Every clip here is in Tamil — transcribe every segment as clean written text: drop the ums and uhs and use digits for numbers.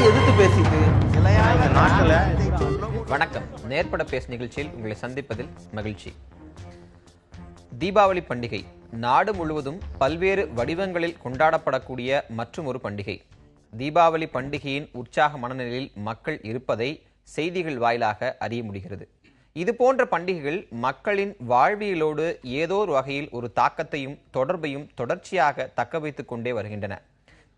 எதிர்த்து பேசிட்டு வணக்கம். நேர்பட பேச நிகழ்ச்சியில் உங்களை சந்திப்பதில் மகிழ்ச்சி. தீபாவளி பண்டிகை நாடு முழுவதும் பல்வேறு வடிவங்களில் கொண்டாடப்படக்கூடிய மற்றும் ஒரு பண்டிகை. தீபாவளி பண்டிகையின் உற்சாக மனநிலையில் மக்கள் இருப்பதை செய்திகள் வாயிலாக அறிய முடிகிறது. இது போன்ற பண்டிகைகள் மக்களின் வாழ்வியலோடு ஏதோ ஒரு வகையில் ஒரு தாக்கத்தையும் தொடர்பையும் தொடர்ச்சியாக தக்க வைத்துக் கொண்டே வருகின்றன.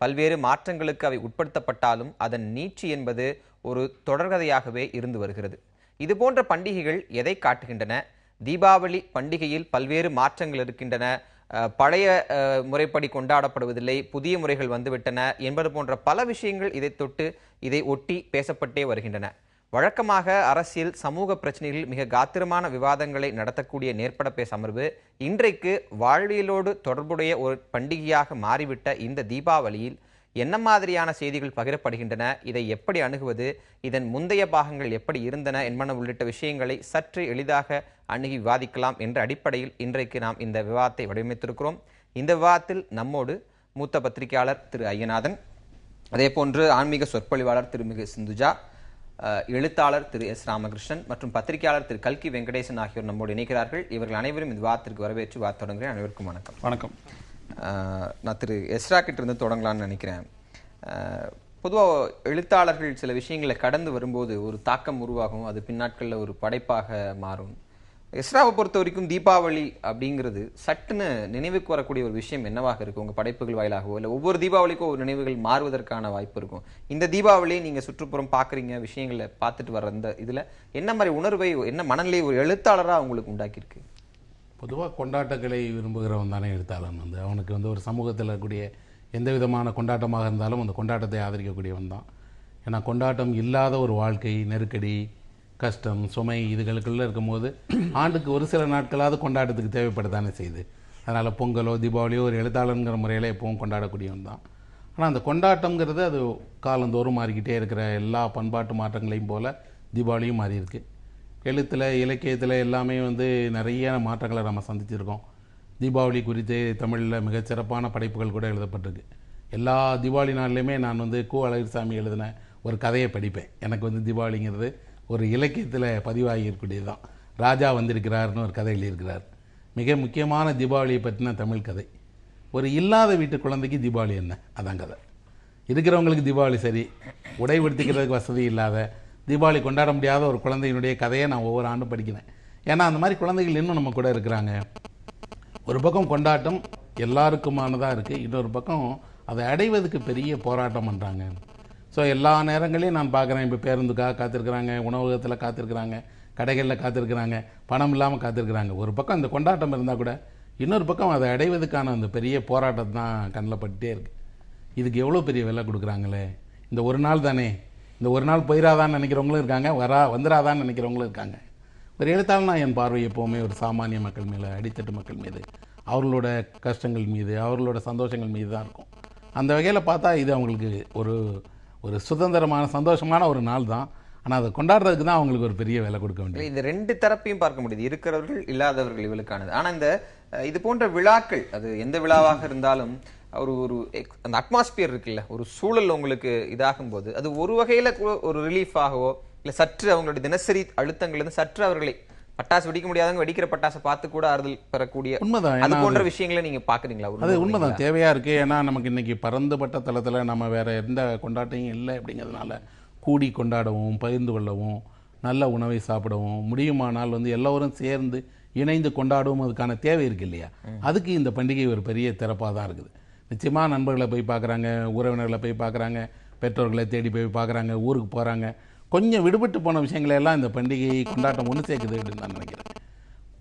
பல்வேறு மாற்றங்களுக்கு அவை உட்படுத்தப்பட்டாலும் அதன் நீட்சி என்பது ஒரு தொடர்கதையாகவே இருந்து வருகிறது. இது போன்ற பண்டிகைகள் எதை காட்டுகின்றன? தீபாவளி பண்டிகையில் பல்வேறு மாற்றங்கள் இருக்கின்றன. பழைய முறைப்படி கொண்டாடப்படுவதில்லை, புதிய முறைகள் வந்துவிட்டன என்பது போன்ற பல விஷயங்கள் இதை ஒட்டி பேசப்பட்டே வருகின்றன. வழக்கமாக அரசியல் சமூக பிரச்சனைகளில் மிக காத்திரமான விவாதங்களை நடத்தக்கூடிய நேர்பட பேச அமர்வு இன்றைக்கு வாழ்வியலோடு தொடர்புடைய ஒரு பண்டிகையாக மாறிவிட்ட இந்த தீபாவளியில் என்ன மாதிரியான செய்திகள் பகிரப்படுகின்றன, இதை எப்படி அணுகுவது, இதன் முந்தைய பாகங்கள் எப்படி இருந்தன என்பன உள்ளிட்ட விஷயங்களை சற்று எளிதாக அணுகி விவாதிக்கலாம் என்ற அடிப்படையில் இன்றைக்கு நாம் இந்த விவாதத்தை வடிவமைத்திருக்கிறோம். இந்த விவாதத்தில் நம்மோடு மூத்த பத்திரிகையாளர் திரு ஐயநாதன், அதே போன்று ஆன்மீக சொற்பொழிவாளர் திருமிகு சிந்துஜா, எழுத்தாளர் திரு எஸ் ராமகிருஷ்ணன் மற்றும் பத்திரிகையாளர் திரு கல்கி வெங்கடேசன் ஆகியோர் நம்மோடு இணைக்கிறார்கள். இவர்கள் அனைவரும் இந்த விவாதத்திற்கு வரவேற்று விவாத தொடங்குகிறேன். அனைவருக்கும் வணக்கம். வணக்கம். நான் திரு எஸ்ரா கிட்ட இருந்து தொடங்கலான்னு நினைக்கிறேன். பொதுவாக எழுத்தாளர்கள் சில விஷயங்களை கடந்து வரும்போது ஒரு தாக்கம் உருவாகும், அது பின்னாட்களில் ஒரு படைப்பாக மாறும். எஸ்ராவை பொறுத்த வரைக்கும் தீபாவளி அப்படிங்கிறது சட்டுன்னு நினைவுக்கு வரக்கூடிய ஒரு விஷயம் என்னவாக இருக்கும்? உங்க படைப்புகள் வாயிலாகவோ இல்லை ஒவ்வொரு தீபாவளிக்கும் ஒரு நினைவுகள் மாறுவதற்கான வாய்ப்பு இருக்கும். இந்த தீபாவளியை நீங்க சுற்றுப்புறம் பாக்குறீங்க, விஷயங்களை பார்த்துட்டு வர்ற இந்த இதுல என்ன மாதிரி உணர்வை, என்ன மனநிலை ஒரு எழுத்தாளரா உங்களுக்கு உண்டாக்கியிருக்கு? பொதுவாக கொண்டாட்டங்களை விரும்புகிறவன் தானே எழுத்தாளன். அவனுக்கு ஒரு சமூகத்தில் இருக்கக்கூடிய எந்த விதமான கொண்டாட்டமாக இருந்தாலும் அந்த கொண்டாட்டத்தை ஆதரிக்கக்கூடியவன் தான். ஏன்னா கொண்டாட்டம் இல்லாத ஒரு வாழ்க்கை, நெருக்கடி, கஷ்டம், சுமை இதுகளுக்குள்ளே இருக்கும்போது ஆண்டுக்கு ஒரு சில நாட்களாவது கொண்டாட்டத்துக்கு தேவைப்படுதானே செய்யுது. அதனால் பொங்கலோ தீபாவளியோ ஒரு எழுத்தாளருங்கிற முறையில் எப்பவும் கொண்டாடக்கூடியவன் தான். ஆனால் அந்த கொண்டாட்டங்கிறது அது காலந்தோறும் மாறிக்கிட்டே இருக்கிற எல்லா பண்பாட்டு மாற்றங்களையும் போல் தீபாவளியும் மாறி இருக்கு. எழுத்தில், இலக்கியத்தில் எல்லாமே நிறைய மாற்றங்களை நம்ம சந்திச்சிருக்கோம். தீபாவளி குறித்து தமிழில் மிகச்சிறப்பான படைப்புகள் கூட எழுதப்பட்டிருக்கு. எல்லா தீபாவளி நாள்லையுமே நான் கு அழகிரிசாமி எழுதின ஒரு கதையை படிப்பேன். எனக்கு தீபாவளிங்கிறது ஒரு இலக்கியத்தில் பதிவாகி இருக்கக்கூடியது தான். ராஜா வந்திருக்கிறார்னு ஒரு கதை எழுதியிருக்கிறார். மிக முக்கியமான தீபாவளியை பற்றின தமிழ் கதை. ஒரு இல்லாத வீட்டு குழந்தைக்கு தீபாவளி என்ன, அதான் கதை. இருக்கிறவங்களுக்கு தீபாவளி சரி, உடை உடுத்திக்கிறதுக்கு வசதி இல்லாத, தீபாவளி கொண்டாட முடியாத ஒரு குழந்தையினுடைய கதையை நான் ஒவ்வொரு ஆண்டும் படிக்கிறேன். ஏன்னா அந்த மாதிரி குழந்தைகள் இன்னும் நம்ம கூட இருக்கிறாங்க. ஒரு பக்கம் கொண்டாட்டம் எல்லாருக்குமானதாக இருக்குது, இன்னொரு பக்கம் அதை அடைவதுக்கு பெரிய போராட்டம் பண்ணுறாங்க. ஸோ எல்லா நேரங்களையும் நான் பார்க்குறேன். இப்போ பேருந்துக்காக காத்திருக்கிறாங்க, உணவகத்தில் காத்திருக்கிறாங்க, கடைகளில் காத்திருக்கிறாங்க, பணம் இல்லாமல் காத்திருக்கிறாங்க. ஒரு பக்கம் இந்த கொண்டாட்டம் இருந்தால் கூட இன்னொரு பக்கம் அதை அடைவதற்கான அந்த பெரிய போராட்டம் தான் கண்ணில் பட்டுட்டே இருக்குது. இதுக்கு எவ்வளோ பெரிய விலை கொடுக்குறாங்களே, இந்த ஒரு நாள் தானே, இந்த ஒரு நாள் போயிடாதான்னு நினைக்கிறவங்களும் இருக்காங்க, வந்துடாதான்னு நினைக்கிறவங்களும் இருக்காங்க. ஒரு எழுத்தாளனா என் பார்வை எப்போவுமே ஒரு சாமானிய மக்கள் மேலே, அடித்தட்டு மக்கள் மீது, அவர்களோட கஷ்டங்கள் மீது, அவர்களோட சந்தோஷங்கள் மீது தான் இருக்கும். அந்த வகையில் பார்த்தா இது அவங்களுக்கு ஒரு சுதந்திரமான சந்தோஷமான ஒரு நாள் தான். ஆனால் அதை கொண்டாடுறதுக்கு தான் அவங்களுக்கு ஒரு பெரிய வேலை கொடுக்க வேண்டியது. இந்த ரெண்டு தரப்பையும் பார்க்க முடியுது, இருக்கிறவர்கள் இல்லாதவர்கள் இவளுக்கானது. ஆனால் இது போன்ற விழாக்கள், அது எந்த விழாவாக இருந்தாலும் ஒரு அந்த அட்மாஸ்பியர் இருக்குல்ல, ஒரு சூழல் உங்களுக்கு இதாகும் போது அது ஒரு வகையில் ஒரு ரிலீஃப் ஆகவோ இல்லை சற்று அவங்களுடைய தினசரி அழுத்தங்கள் சற்று அவர்களை பட்டாசு வெடிக்க முடியாதவங்க வெடிக்கிற பட்டாசை பார்த்து கூட ஆறுதல் பெறக்கூடிய உண்மைதான். அது போன்ற விஷயங்களை நீங்க பாக்குறீங்களா? அது உண்மைதான், தேவையா இருக்கு. ஏன்னா நமக்கு இன்னைக்கு பரந்துபட்ட தளத்துல நம்ம வேற எந்த கொண்டாட்டையும் இல்லை அப்படிங்கிறதுனால கூடி கொண்டாடவும், பகிர்ந்து கொள்ளவும், நல்ல உணவை சாப்பிடவும், முடியுமானால் எல்லோரும் சேர்ந்து இணைந்து கொண்டாடவும் அதுக்கான தேவை இருக்கு இல்லையா? அதுக்கு இந்த பண்டிகை ஒரு பெரிய திறப்பாக தான் இருக்குது. நிச்சயமா நண்பர்களை போய் பார்க்குறாங்க, உறவினர்களை போய் பார்க்குறாங்க, பெற்றோர்களை தேடி போய் பார்க்குறாங்க, ஊருக்கு போகிறாங்க. கொஞ்சம் விடுபட்டு போன விஷயங்களை எல்லாம் இந்த பண்டிகை கொண்டாட்டம் ஒன்று சேர்க்குது அப்படின்னு நான் நினைக்கிறேன்.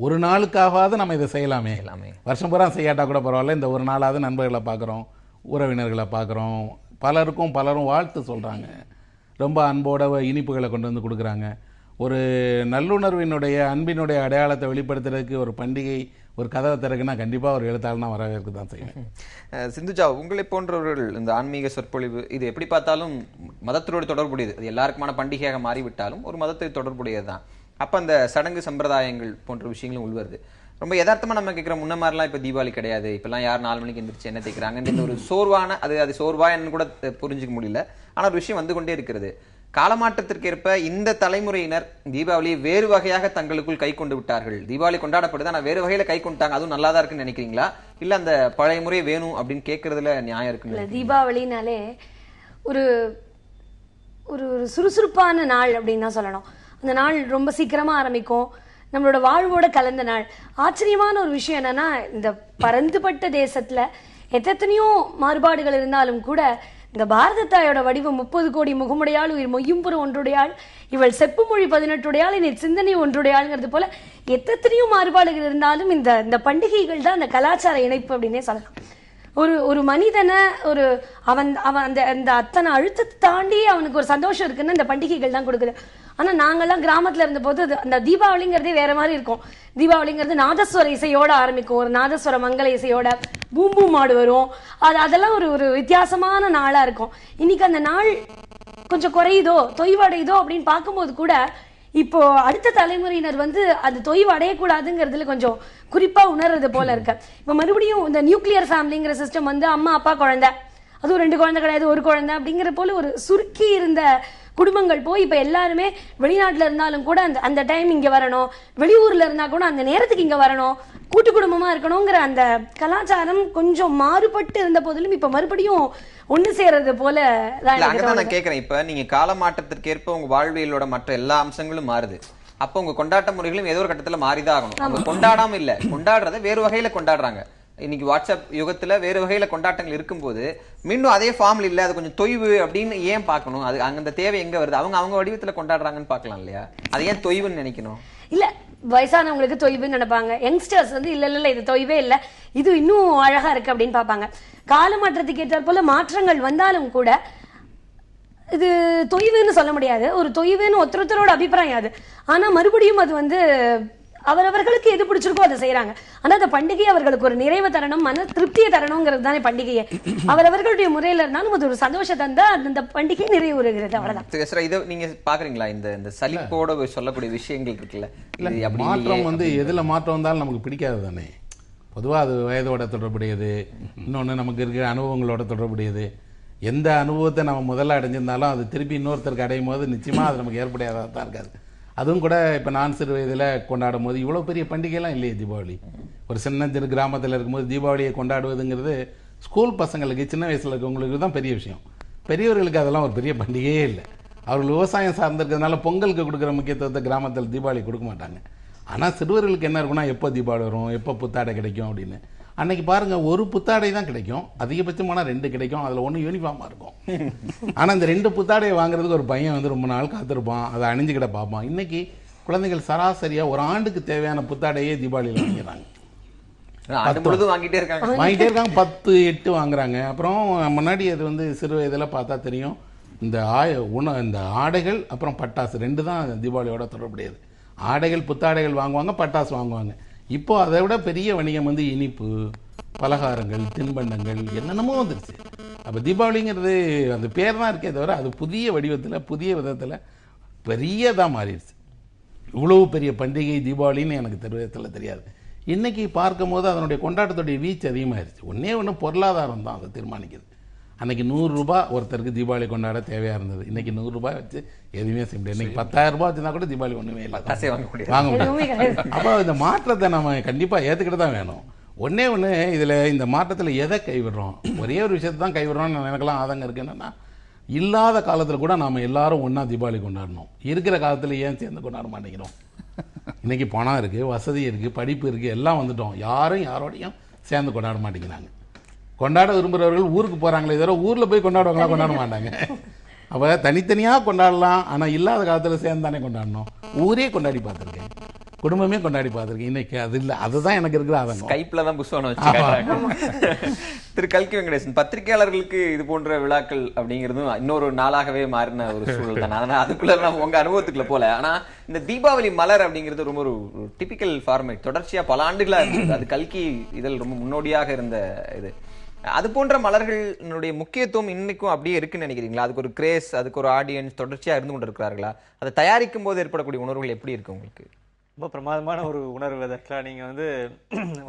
ஒரு நாளுக்காவது நம்ம இதை செய்யலாமே, வருஷம் பூரா செய்யாட்டா கூட பரவாயில்ல, இந்த ஒரு நாளாவது நண்பர்களை பார்க்குறோம், உறவினர்களை பார்க்குறோம், பலரும் வாழ்த்து சொல்கிறாங்க, ரொம்ப அன்போட இனிப்புகளை கொண்டு கொடுக்குறாங்க. ஒரு நல்லுணர்வினுடைய, அன்பினுடைய அடையாளத்தை வெளிப்படுத்துறதுக்கு ஒரு பண்டிகை ஒரு கதவை திறக்குன்னா கண்டிப்பாக ஒரு எழுத்தாளனா வரவேற்க தான் செய்வேன். சிந்துஜா, உங்களை போன்றவர்கள் இந்த ஆன்மீக சொற்பொழிவு இது எப்படி பார்த்தாலும் மதத்தோடு தொடர்புடையது, அது எல்லாருக்குமான பண்டிகையாக மாறிவிட்டாலும் ஒரு மதத்தை தொடர்புடையது தான். அப்போ அந்த சடங்கு சம்பிரதாயங்கள் போன்ற விஷயங்களும் உள்வருது. ரொம்ப யதார்த்தமா நம்ம கேட்கிற முன்ன மாதிரிலாம் இப்ப தீபாவளி கிடையாது, இப்பெல்லாம் யார் 4 மணிக்கு எந்திரிச்சு என்ன தேய்க்கிறாங்க, இந்த ஒரு சோர்வான அது சோர்வா என்னன்னு கூட புரிஞ்சுக்க முடியல. ஆனா ஒரு விஷயம் வந்து கொண்டே இருக்கிறது. காலமாற்றத்திற்கு ஏற்ப இந்த தலைமுறையினர் தீபாவளியை வேறு வகையாக தங்களுக்குள் கை கொண்டு விட்டார்கள். தீபாவளி கொண்டாடப்படுது, ஆனா வேறு வகையில கை கொண்டுட்டாங்க, அதுவும் நல்லா தான் இருக்குன்னு நினைக்கிறீங்களா, இல்ல அந்த பழைய முறை வேணும் அப்படின்னு கேட்கறதுல நியாயம் இருக்குன்னு? தீபாவளினாலே ஒரு ஒரு சுறுசுறுப்பான நாள் அப்படின்னு தான் சொல்லணும். அந்த நாள் ரொம்ப சீக்கிரமா ஆரம்பிக்கும், நம்மளோட வாழ்வோட கலந்த நாள். ஆச்சரியமான ஒரு விஷயம் என்னன்னா, இந்த பரந்துபட்ட தேசத்துல எத்தனையோ மாறுபாடுகள் இருந்தாலும் கூட இந்த பாரத தாயோட வடிவம் 30 கோடி முகமுடையாள் உயிர் மொய்யும்புற ஒன்றுடையாள் இவள் செப்பு மொழி 18 நீ சிந்தனை ஒன்றுடையாள்ங்கிறது போல எத்தனையோ மாறுபாடுகள் இருந்தாலும் இந்த பண்டிகைகள் தான் அந்த கலாச்சார இணைப்பு அப்படின்னே சொல்லலாம். ஒரு மனிதனை அவன் அந்த அத்தனை அழுத்தத்தை தாண்டி அவனுக்கு ஒரு சந்தோஷம் இருக்குன்னு இந்த பண்டிகைகள் தான் கொடுக்குது. ஆனா நாங்கெல்லாம் கிராமத்துல இருந்த போது அந்த தீபாவளிங்கிறதே வேற மாதிரி இருக்கும். தீபாவளிங்கிறது நாதஸ்வர இசையோட ஆரம்பிக்கும், ஒரு நாதஸ்வர மங்கள இசையோட பூம்பூ மாடு வரும். அதெல்லாம் ஒரு வித்தியாசமான நாளா இருக்கும். இன்னைக்கு அந்த நாள் கொஞ்சம் குறையுதோ தொய்வடையுதோ அப்படின்னு பார்க்கும்போது கூட இப்போ அடுத்த தலைமுறையினர் அது தொய்வு அடையக்கூடாதுங்கிறதுல கொஞ்சம் குறிப்பா உணர்றது போல இருக்கு. இப்ப மறுபடியும் இந்த நியூக்ளியர் ஃபேமிலிங்கிற சிஸ்டம் அம்மா அப்பா குழந்தை, அதுவும் 2 குழந்தை கிடையாது, ஒரு குழந்தை அப்படிங்கிற போல ஒரு சுருக்கி இருந்த குடும்பங்கள் போய் இப்ப எல்லாருமே வெளிநாட்டுல இருந்தாலும் கூட அந்த டைம் இங்க வரணும், வெளியூர்ல இருந்தா கூட அந்த நேரத்துக்கு இங்க வரணும், கூட்டு குடும்பமா இருக்கணுங்கிற அந்த கலாச்சாரம் கொஞ்சம் மாறுபட்டு இருந்த போதிலும் இப்ப மறுபடியும் ஒண்ணு சேர்றது போல நான் கேக்குறேன். இப்ப நீங்க காலமாற்றத்திற்கு ஏற்ப உங்க வாழ்வியலோட மற்ற எல்லா அம்சங்களும் மாறுது. அப்ப உங்க கொண்டாட்ட முறைகளும் ஏதோ ஒரு கட்டத்துல மாறிதான் ஆகணும். அவங்க கொண்டாடாம இல்ல, கொண்டாடுறத வேறு வகையில கொண்டாடுறாங்க. இன்னைக்கு வாட்ஸ்அப் யுகத்துல வேறு வகையில கொண்டாட்டங்கள் இருக்கும்போது மீண்டும் அதே ஃபார்ம்ல இல்ல, அது கொஞ்சம் தொய்வு அப்படின்னு ஏன் பார்க்கணும்? அது அந்த தேவை எங்க வருது? அவங்க வடிவத்துல கொண்டாடுறாங்கன்னு பார்க்கலாம் இல்லையா? அது ஏன் தொய்வுன்னு நினைக்கணும்? இல்ல, வயசானவங்களுக்கு தொய்வுன்னு நினைப்பாங்க. யங்ஸ்டர்ஸ் இல்ல இது தொய்வே இல்ல, இது இன்னும் அழகா இருக்கு அப்படின்னு பார்ப்பாங்க. காலமாற்றத்துக்கு ஏற்றாற் போல மாற்றங்கள் வந்தாலும் கூட இது தொய்வுன்னு சொல்ல முடியாது. ஒரு தொய்வுன்னு ஒருத்தரோட அபிப்பிராயம் அது. ஆனா மறுபடியும் அது அவரவர்களுக்கு எது பிடிச்சிருக்கோ அதை செய்யறாங்க. ஆனா அந்த பண்டிகை அவர்களுக்கு ஒரு நிறைவு தரணும், மன திருப்தியை தரணுங்கிறது தானே பண்டிகையை. அவரவர்களுடைய முறையில இருந்தாலும் அது ஒரு சந்தோஷத்தை தந்தா அந்த பண்டிகை நிறைவுறுகிறது. அவ்வளவுதான். இதை நீங்க பாக்குறீங்களா? இந்த சலிப்போட சொல்லக்கூடிய விஷயங்கள் இருக்குல்ல, மாற்றம் எதுல மாற்றம் வந்தாலும் நமக்கு பிடிக்காது தானே. பொதுவாக அது வயதோட தொடர்புடையது, இன்னொன்று நமக்கு இருக்கிற அனுபவங்களோட தொடர்புடையது. எந்த அனுபவத்தை நம்ம முதல்ல அடைஞ்சிருந்தாலும் அது திருப்பி இன்னொருத்தருக்கு அடையும் போது நிச்சயமா அது நமக்கு ஏற்படையாதான் தான் இருக்காது. அதுவும் கூட இப்போ நான் சிறு வயதில் கொண்டாடும் போது இவ்வளோ பெரிய பண்டிகைலாம் இல்லையே தீபாவளி. ஒரு சின்ன கிராமத்தில் இருக்கும்போது தீபாவளியை கொண்டாடுவதுங்கிறது ஸ்கூல் பசங்களுக்கு, சின்ன வயசில் இருக்கவங்களுக்கு தான் பெரிய விஷயம். பெரியவர்களுக்கு அதெல்லாம் ஒரு பெரிய பண்டிகையே இல்லை. அவர்கள் விவசாயம் சார்ந்திருக்கிறதுனால பொங்கலுக்கு கொடுக்குற முக்கியத்துவத்தை கிராமத்தில் தீபாவளி கொடுக்க மாட்டாங்க. ஆனால் சிறுவர்களுக்கு என்ன இருக்குன்னா, எப்போ தீபாவளி வரும், எப்போ புத்தாடை கிடைக்கும் அப்படின்னு. அன்னைக்கு பாருங்க, ஒரு புத்தாடை தான் கிடைக்கும், அதிகபட்சம் போனால் 2 கிடைக்கும், அதில் ஒன்று யூனிஃபார்மாக இருக்கும். ஆனால் இந்த 2 புத்தாடையை வாங்குறதுக்கு ஒரு பையன் ரொம்ப நாள் காத்திருப்பான், அதை அணிஞ்சுக்கிட்ட பார்ப்பான். இன்னைக்கு குழந்தைகள் சராசரியாக ஒரு ஆண்டுக்கு தேவையான புத்தாடையே தீபாவளியில் வாங்கிறாங்க. வாங்கிட்டே இருக்காங்க 10, 8 வாங்குறாங்க. அப்புறம் முன்னாடி அது சிறு வயதில் பார்த்தா தெரியும், இந்த ஆடைகள் அப்புறம் பட்டாசு 2 தான் தீபாவளியோட தொடர்புடையது. ஆடைகள் புத்தாடைகள் வாங்குவாங்க, பட்டாசு வாங்குவாங்க. இப்போ அதை விட பெரிய வணிகம் இனிப்பு, பலகாரங்கள், தின்பண்டங்கள் என்னென்னமோ வந்துருச்சு. அப்போ தீபாவளிங்கிறது அந்த பேர் தான் இருக்கே தவிர அது புதிய வடிவத்தில் புதிய விதத்தில் பெரியதாக மாறிடுச்சு. இவ்வளவு பெரிய பண்டிகை தீபாவளின்னு எனக்கு தெரிவித்தில் தெரியாது. இன்னைக்கு பார்க்கும் போது அதனுடைய கொண்டாட்டத்துடைய வீச்சு அதிகமாகிடுச்சு. ஒன்று பொருளாதாரம் தான் அதை தீர்மானிக்குது. அன்னைக்கு 100 ரூபாய் ஒருத்தருக்கு தீபாவளி கொண்டாட தேவையா இருந்தது. இன்னைக்கு 100 ரூபாய் வச்சு எதுவுமே செய்ய முடியாது. இன்னைக்கு 10,000 ரூபாய் வச்சுருந்தா கூட தீபாவளி ஒண்ணுமே இல்லை, வாங்க முடியாது. அப்போ இந்த மாற்றத்தை நம்ம கண்டிப்பா ஏத்துக்கிட்டு தான் வேணும். ஒண்ணு இதுல இந்த மாற்றத்துல எதை கைவிடுறோம்? ஒரே ஒரு விஷயத்தை தான் கைவிடுறோம்னு எனக்கெல்லாம் ஆதங்கம் இருக்கு. என்னன்னா, இல்லாத காலத்துல கூட நாம எல்லாரும் ஒன்னா தீபாவளி கொண்டாடணும். இருக்கிற காலத்துல ஏன் சேர்ந்து கொண்டாட மாட்டேங்கிறோம்? இன்னைக்கு பணம் இருக்கு, வசதி இருக்கு, படிப்பு இருக்கு, எல்லாம் வந்துட்டோம். யாரும் யாரோடையும் சேர்ந்து கொண்டாட மாட்டேங்கிறாங்க. கொண்டாட விரும்புகிறவர்கள் ஊருக்கு போகிறாங்களே தவிர ஊரில் போய் கொண்டாடுவாங்களா? கொண்டாட மாட்டாங்க. அப்போ தனித்தனியாக கொண்டாடலாம், ஆனால் இல்லாத காலத்தில் சேர்ந்து தானே கொண்டாடணும். ஊரே கொண்டாடி பார்த்துருக்கேன், குடும்பமே கொண்டாடி பார்த்துருக்கேன். இன்னைக்கு அது இல்லை. அதுதான் எனக்கு இருக்கிற ஆதங்கம். கைப்பில் தான் புஷ்வானம் வச்சு. திரு கல்கி வெங்கடேசன், பத்திரிகையாளர்களுக்கு இது போன்ற விழாக்கள் அப்படிங்கிறதும் இன்னொரு நாளாகவே மாறின ஒரு சூழல் தான். ஆனால் அதுக்குள்ள நம்ம உங்க அனுபவத்துக்குள்ள போல. ஆனால் இந்த தீபாவளி மலர் அப்படிங்கிறது ரொம்ப ஒரு டிபிக்கல் ஃபார்மேட், தொடர்ச்சியாக பல ஆண்டுகளாக இருந்தது. அது கல்கி இதில் ரொம்ப முன்னோடியாக இருந்த இது. அது போன்ற மலர்களுடைய முக்கியத்துவம் இன்னைக்கும் அப்படியே இருக்குன்னு நினைக்கிறீங்களா? அதுக்கு ஒரு கிரேஸ், அதுக்கு ஒரு ஆடியன்ஸ் தொடர்ச்சியா இருந்து கொண்டு இருக்கிறார்களா? அதை தயாரிக்கும் போது ஏற்படக்கூடிய உணர்வுகள் எப்படி இருக்கு உங்களுக்கு? ரொம்ப பிரமாதமான ஒரு உணர்வு. ஆக்சுவலாக நீங்கள் வந்து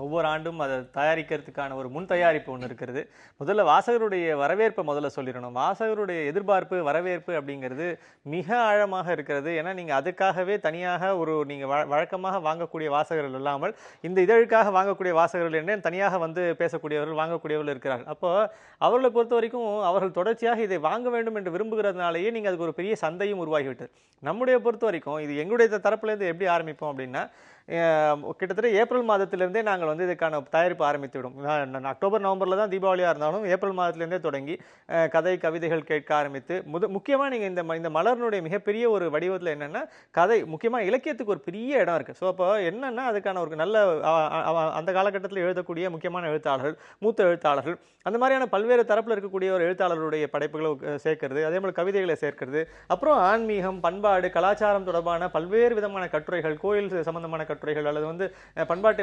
ஒவ்வொரு ஆண்டும் அதை தயாரிக்கிறதுக்கான ஒரு முன் தயாரிப்பு ஒன்று இருக்கிறது. முதல்ல வாசகருடைய வரவேற்பை முதல்ல சொல்லிடணும். வாசகருடைய எதிர்பார்ப்பு வரவேற்பு அப்படிங்கிறது மிக ஆழமாக இருக்கிறது. ஏன்னா நீங்கள் அதுக்காகவே தனியாக ஒரு நீங்கள் வழக்கமாக வாங்கக்கூடிய வாசகர்கள் இல்லாமல் இந்த இதழுக்காக வாங்கக்கூடிய வாசகர்கள் என்ன தனியாக வந்து பேசக்கூடியவர்கள் வாங்கக்கூடியவர்கள் இருக்கிறார்கள். அப்போ அவர்களை பொறுத்த வரைக்கும் அவர்கள் தொடர்ச்சியாக இதை வாங்க வேண்டும் என்று விரும்புகிறதுனாலேயே நீங்கள் அதுக்கு ஒரு பெரிய சந்தையும் உருவாகிவிட்டது. நம்முடைய பொறுத்த வரைக்கும் இது எங்களுடைய தரப்புலேருந்து எப்படி ஆரம்பிப்போம் அப்படின்னா, கிட்டத்தட்ட ஏப்ரல் மாதத்திலிருந்தே நாங்கள் வந்து இதுக்கான தயாரிப்பு ஆரம்பித்து விடும். அக்டோபர் நவம்பரில் தான் தீபாவளியாக இருந்தாலும் ஏப்ரல் மாதத்திலேருந்தே தொடங்கி கதை கவிதைகள் கேட்க ஆரம்பித்து முக்கியமாக நீங்கள் இந்த மலர்னுடைய மிகப்பெரிய ஒரு வடிவத்தில் என்னென்னா கதை, முக்கியமாக இலக்கியத்துக்கு ஒரு பெரிய இடம் இருக்குது. ஸோ அப்போ என்னென்னா அதுக்கான ஒரு நல்ல அந்த காலகட்டத்தில் எழுதக்கூடிய முக்கியமான எழுத்தாளர்கள், மூத்த எழுத்தாளர்கள், அந்த மாதிரியான பல்வேறு தரப்பில் இருக்கக்கூடிய ஒரு எழுத்தாளர்களுடைய படைப்புகளை சேர்க்கிறது, அதே மாதிரி கவிதைகளை சேர்க்கிறது, அப்புறம் ஆன்மீகம், பண்பாடு, கலாச்சாரம் தொடர்பான பல்வேறு விதமான கட்டுரைகள், கோயில் சம்பந்தமான கட்டுரைகள் அல்லது வந்து பண்பாட்டு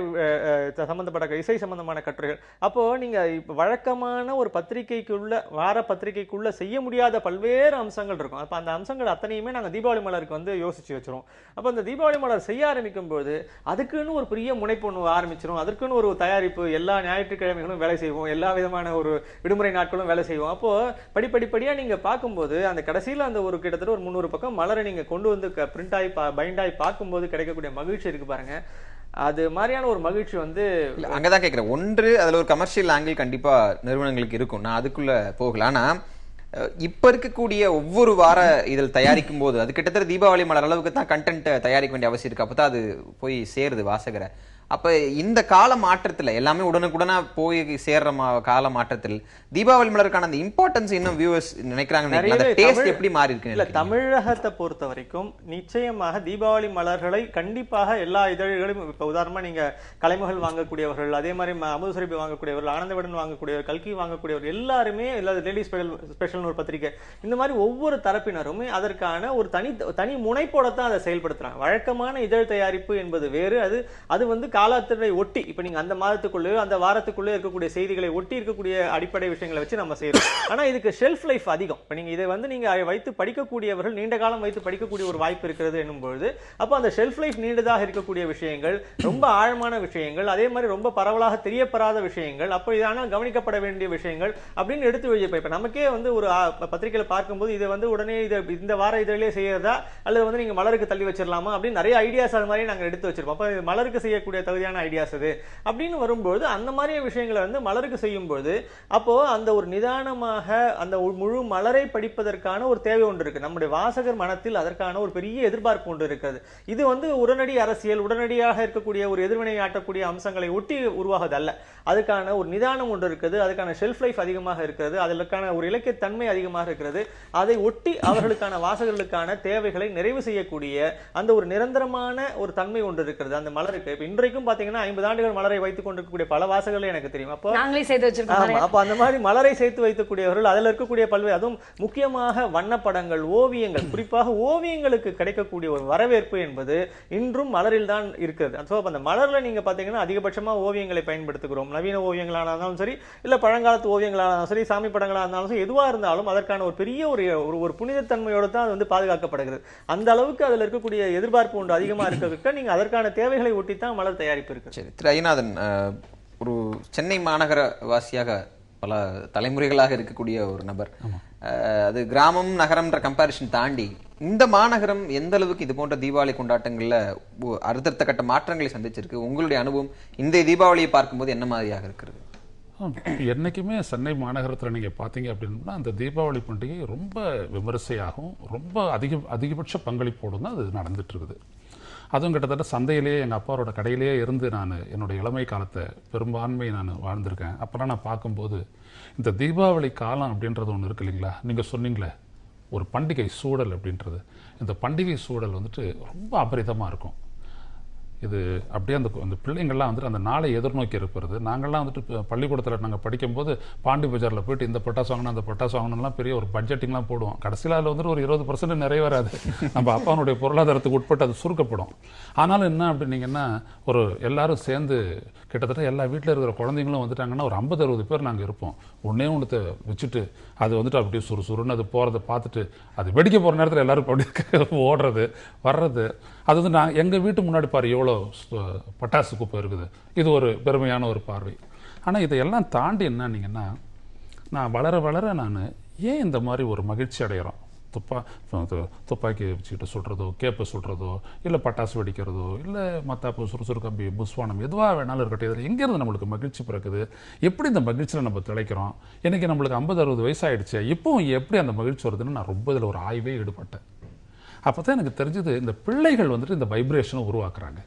சம்பந்தப்பட்ட இசை சம்பந்தமான கட்டுரைகள். அப்போ நீங்க வழக்கமான ஒரு பத்திரிகைக்குள்ள வார பத்திரிகைக்குள்ள செய்ய முடியாத பல்வேறு அம்சங்கள் இருக்கும். அப்ப அந்த அம்சங்கள் அத்தனையுமே நாங்கள் தீபாவளி மலருக்கு வந்து யோசிச்சு வச்சிரும். அப்போ அந்த தீபாவளி மலர் செய்ய ஆரம்பிக்கும் போது அதுக்குன்னு ஒரு பெரிய முனைப்பு ஒன்று ஆரம்பிச்சிடும். அதற்குன்னு ஒரு தயாரிப்பு, எல்லா ஞாயிற்றுக்கிழமைகளும் வேலை செய்வோம், எல்லா விதமான ஒரு விடுமுறை நாட்களும் வேலை செய்வோம். அப்போ படிப்படியா நீங்க பார்க்கும்போது அந்த கடைசியில் அந்த ஒரு கிட்டத்தட்ட ஒரு 300 பக்கம் மலரை நீங்க கொண்டு வந்து பிரிண்ட் ஆகி பைண்ட் ஆகி பார்க்கும்போது கிடைக்கக்கூடிய மகிழ்ச்சி இருக்கு பாருங்க. அது மாதிரியான ஒரு மகிழ்ச்சி வந்து அங்கதான் கேட்கிறேன். ஒன்று, அதுல ஒரு கமர்ஷியல் ஆங்கிள் கண்டிப்பா நிறுவனங்களுக்கு இருக்கும். நான் அதுக்குள்ள போகல. ஆனா இப்ப இருக்கக்கூடிய ஒவ்வொரு வார இதில் தயாரிக்கும் போது அது கிட்டத்தட்ட தீபாவளி மலர் அளவுக்கு தான் கண்டென்ட் தயாரிக்க வேண்டிய அவசியம் இருக்கு. அப்பதான் அது போய் சேருது வாசகரை. அப்ப இந்த கால மாற்றத்துல எல்லாமே உடனுக்குடனா போய் சேர்ற கால மாற்றத்தில் தீபாவளி மலருக்கான அந்த இம்பார்ட்டன்ஸ் இன்னும் வியூவர்ஸ் நினைக்கிறாங்க. டேஸ்ட் எப்படி மாறி இருக்கு? இல்ல, தமிழகத்தை பொறுத்த வரைக்கும் நிச்சயமாக தீபாவளி மலர்களை கண்டிப்பாக எல்லா இதழ்களும், இப்ப உதாரணமா நீங்க கலைமகள் வாங்கக்கூடியவர்கள், அதே மாதிரி அமுதசுரபி வாங்கக்கூடியவர்கள், ஆனந்தவிடன் வாங்கக்கூடியவர், கல்கி வாங்கக்கூடியவர் எல்லாருமே, லேடிஸ் ஸ்பெஷல் ஒரு பத்திரிகை, இந்த மாதிரி ஒவ்வொரு தரப்பினருமே அதற்கான ஒரு தனி முனைப்போடத்தான் அதை செயல்படுத்துறாங்க. வழக்கமான இதழ் தயாரிப்பு என்பது வேறு. அது வந்து காலத்தினை ஒட்டி, இப்ப நீங்க அந்த மாதத்துக்குள்ளே அந்த வாரத்துக்குள்ளே இருக்கக்கூடிய செய்திகளை ஒட்டி இருக்கக்கூடிய அடிப்படை விஷயங்களை வச்சு நம்ம செய்யறோம். ஆனா இதுக்கு ஷெல்ஃப் லைஃப் அதிகம். இப்ப நீங்க இதை வந்து நீங்க வைத்து படிக்கக்கூடியவர்கள் நீண்ட காலம் வைத்து படிக்கக்கூடிய ஒரு வாய்ப்பு இருக்கிறது என்னும்போது, அப்போ அந்த ஷெல்ஃப் லைஃப் நீண்டதாக இருக்கக்கூடிய விஷயங்கள், ரொம்ப ஆழமான விஷயங்கள், அதே மாதிரி ரொம்ப பரவலாக தெரியப்படாத விஷயங்கள், அப்போ இதான கவனிக்கப்பட வேண்டிய விஷயங்கள் அப்படின்னு எடுத்து வச்சிருப்போம். இப்ப நமக்கே வந்து ஒரு பத்திரிகையில பார்க்கும்போது இதை வந்து உடனே இந்த வார இதழிலே செய்யறதா அல்லது வந்து நீங்க மலருக்கு தள்ளி வச்சிடலாமா அப்படின்னு நிறைய ஐடியாஸ் அது மாதிரி நாங்க எடுத்து வச்சிருப்போம். அப்ப மலருக்கு செய்யக்கூடிய தகுதியான ஐடியாஸ் அது அப்படின்னு வரும்போது அந்த மாதிரி விஷயங்களை வந்து மலருக்கு செய்யும்போது அப்போ அந்த ஒரு நிதானமாக அந்த முழு மலரை படிப்பதற்கான ஒரு தேவை ஒன்று இருக்கு. நம்முடைய வாசகர் மனத்தில் அதற்கான ஒரு பெரிய எதிர்பார்ப்பு ஒன்று இருக்கிறது. இது வந்து உடனடி அரசியல், உடனடியாக இருக்கக்கூடிய ஒரு எதிர்வினை ஆட்டக்கூடிய அம்சங்களை ஒட்டி உருவாகுதல்ல. அதுக்கான ஒரு நிதானம் ஒன்று இருக்குது, அதுக்கான ஷெல்ஃப் லைஃப் அதிகமாக இருக்கிறது, அதற்கான ஒரு இலக்கிய தன்மை அதிகமாக இருக்கிறது. அதை ஒட்டி அவர்களுக்கான வாசகர்களுக்கான தேவைகளை நிறைவு செய்யக்கூடிய அந்த ஒரு நிரந்தரமான ஒரு தன்மை ஒன்று இருக்கிறது அந்த மலருக்கு. இன்றைக்கும் பாத்தீங்கன்னா 50 ஆண்டுகள் மலரை வைத்துக் கொண்டிருக்கக்கூடிய பல வாசகர்கள் எனக்கு தெரியும். அப்போ நாங்களே சேர்த்து வச்சிருக்கோம். அப்ப அந்த மாதிரி மலரை சேர்த்து வைக்கக்கூடியவர்கள், அதில் இருக்கக்கூடிய பல்வேறு, அதுவும் முக்கியமாக வண்ணப்படங்கள், ஓவியங்கள், குறிப்பாக ஓவியங்களுக்கு கிடைக்கக்கூடிய ஒரு வரவேற்பு என்பது இன்றும் மலரில் தான் இருக்கிறது. ஸோ அந்த மலர்ல நீங்க பாத்தீங்கன்னா அதிகபட்சமா ஓவியங்களை பயன்படுத்துகிறோம். நவீன ஓவியங்களாக இருந்தாலும் சரி, இல்ல பழங்காலத்து ஓவியங்களாக இருந்தாலும் சரி, சாமி படங்களாக இருந்தாலும் சரி, எதுவா இருந்தாலும் அதற்கான ஒரு பெரிய ஒரு புனிதத்தன்மையோடு தான் அது வந்து பாதுகாக்கப்படுகிறது. அந்த அளவுக்கு அதில் இருக்கக்கூடிய எதிர்பார்ப்பு ஒன்று அதிகமா இருக்க நீங்க அதற்கான தேவைகளை ஒட்டித்தான் மலர் தயாரிப்பு இருக்கு. சரி, திரு ஐயநாதன், ஒரு சென்னை மாநகர வாசியாக பல தலைமுறைகளாக இருக்கக்கூடிய ஒரு நபர், அது கிராமம் நகரம்ன்ற கம்பேரிஷன் தாண்டி இந்த மாநகரம் எந்த அளவுக்கு இது போன்ற தீபாவளி கொண்டாட்டங்கள்ல அடுத்தடுத்த கட்ட மாற்றங்களை சந்திச்சிருக்கு? உங்களுடைய அனுபவம் இந்த தீபாவளியை பார்க்கும்போது என்ன மாதிரியாக இருக்கிறது? என்னைக்குமே சென்னை மாநகரத்தில் நீங்கள் பார்த்தீங்க அப்படின்னா அந்த தீபாவளி பண்டிகை ரொம்ப விமரிசையாகவும் ரொம்ப அதிகபட்ச பங்களிப்போடு தான் அது நடந்துட்டு இருக்குது. அதுவும் கிட்டத்தட்ட சந்தையிலேயே எங்கள் அப்பாவோட கடையிலேயே இருந்து நான் என்னுடைய இளமை காலத்தை பெரும்பான்மை நான் வாழ்ந்திருக்கேன். அப்போலாம் நான் பார்க்கும்போது இந்த தீபாவளி காலம் அப்படின்றது ஒன்று இருக்கு இல்லைங்களா, நீங்கள் சொன்னீங்களே ஒரு பண்டிகை சூழல் அப்படின்றது, இந்த பண்டிகை சூழல் வந்துட்டு ரொம்ப அபரிதமாக இருக்கும். இது அப்படியே அந்த பிள்ளைங்கள்லாம் வந்துட்டு அந்த நாளை எதிர்நோக்கி இருப்பது. நாங்கள்லாம் வந்துட்டு பள்ளிக்கூடத்தில் நாங்கள் படிக்கும்போது பாண்டி பஜாரில் போயிட்டு இந்த பட்டாசு வாங்கணும் அந்த பட்டாசு வாங்கணும்லாம் பெரிய ஒரு பட்ஜெட்டிங்லாம் போடுவோம். கடைசியில் அதில் வந்துட்டு ஒரு 20% நிறைவேறாது. நம்ம அப்பாவுடைய பொருளாதாரத்துக்கு உட்பட்டு அது சுருக்கப்படும். ஆனாலும் என்ன அப்படின்னீங்கன்னா, ஒரு எல்லாரும் சேர்ந்து கிட்டத்தட்ட எல்லா வீட்டில் இருக்கிற குழந்தைங்களும் வந்துட்டாங்கன்னா ஒரு 50-60 பேர் நாங்கள் இருப்போம். ஒன்றே ஒன்றத்தை வச்சுட்டு அது வந்துட்டு அப்படியே சுறுசுறுன்னு அது போகிறத பார்த்துட்டு அது வெடிக்க போகிற நேரத்தில் எல்லாரும் அப்படியே ஓடுறது வர்றது. அது வந்து நான் எங்கள் வீட்டு முன்னாடி பாரு எவ்வளோ பட்டாசு குப்பை இருக்குது. இது ஒரு பெருமையான ஒரு பார்வை. ஆனால் இதையெல்லாம் தாண்டி என்னன்னீங்கன்னா, நான் வளர வளர நான் ஏன் இந்த மாதிரி ஒரு மகிழ்ச்சி அடைகிறோம்? துப்பாக்கி வச்சுக்கிட்டு சுடுறதோ, கேப்பை சுடுறதோ, இல்லை பட்டாசு வெடிக்கிறதோ, இல்லை மத்தாப்பு சுறுசுறு கம்பி புஸ்வானம் எதுவாக வேணாலும் இருக்கட்டும், இதில் எங்கேருந்து நம்மளுக்கு மகிழ்ச்சி பிறக்குது? எப்படி இந்த மகிழ்ச்சியில் நம்ம திளைக்கிறோம்? எனக்கு நம்மளுக்கு 50-60 வயசாகிடுச்சு, இப்போவும் எப்படி அந்த மகிழ்ச்சி வருதுன்னு நான் ரொம்ப இதில் ஒரு ஆய்வே ஈடுபட்டேன். அப்போ தான் எனக்கு தெரிஞ்சது, இந்த பிள்ளைகள் வந்துட்டு இந்த வைப்ரேஷனை உருவாக்குறாங்க.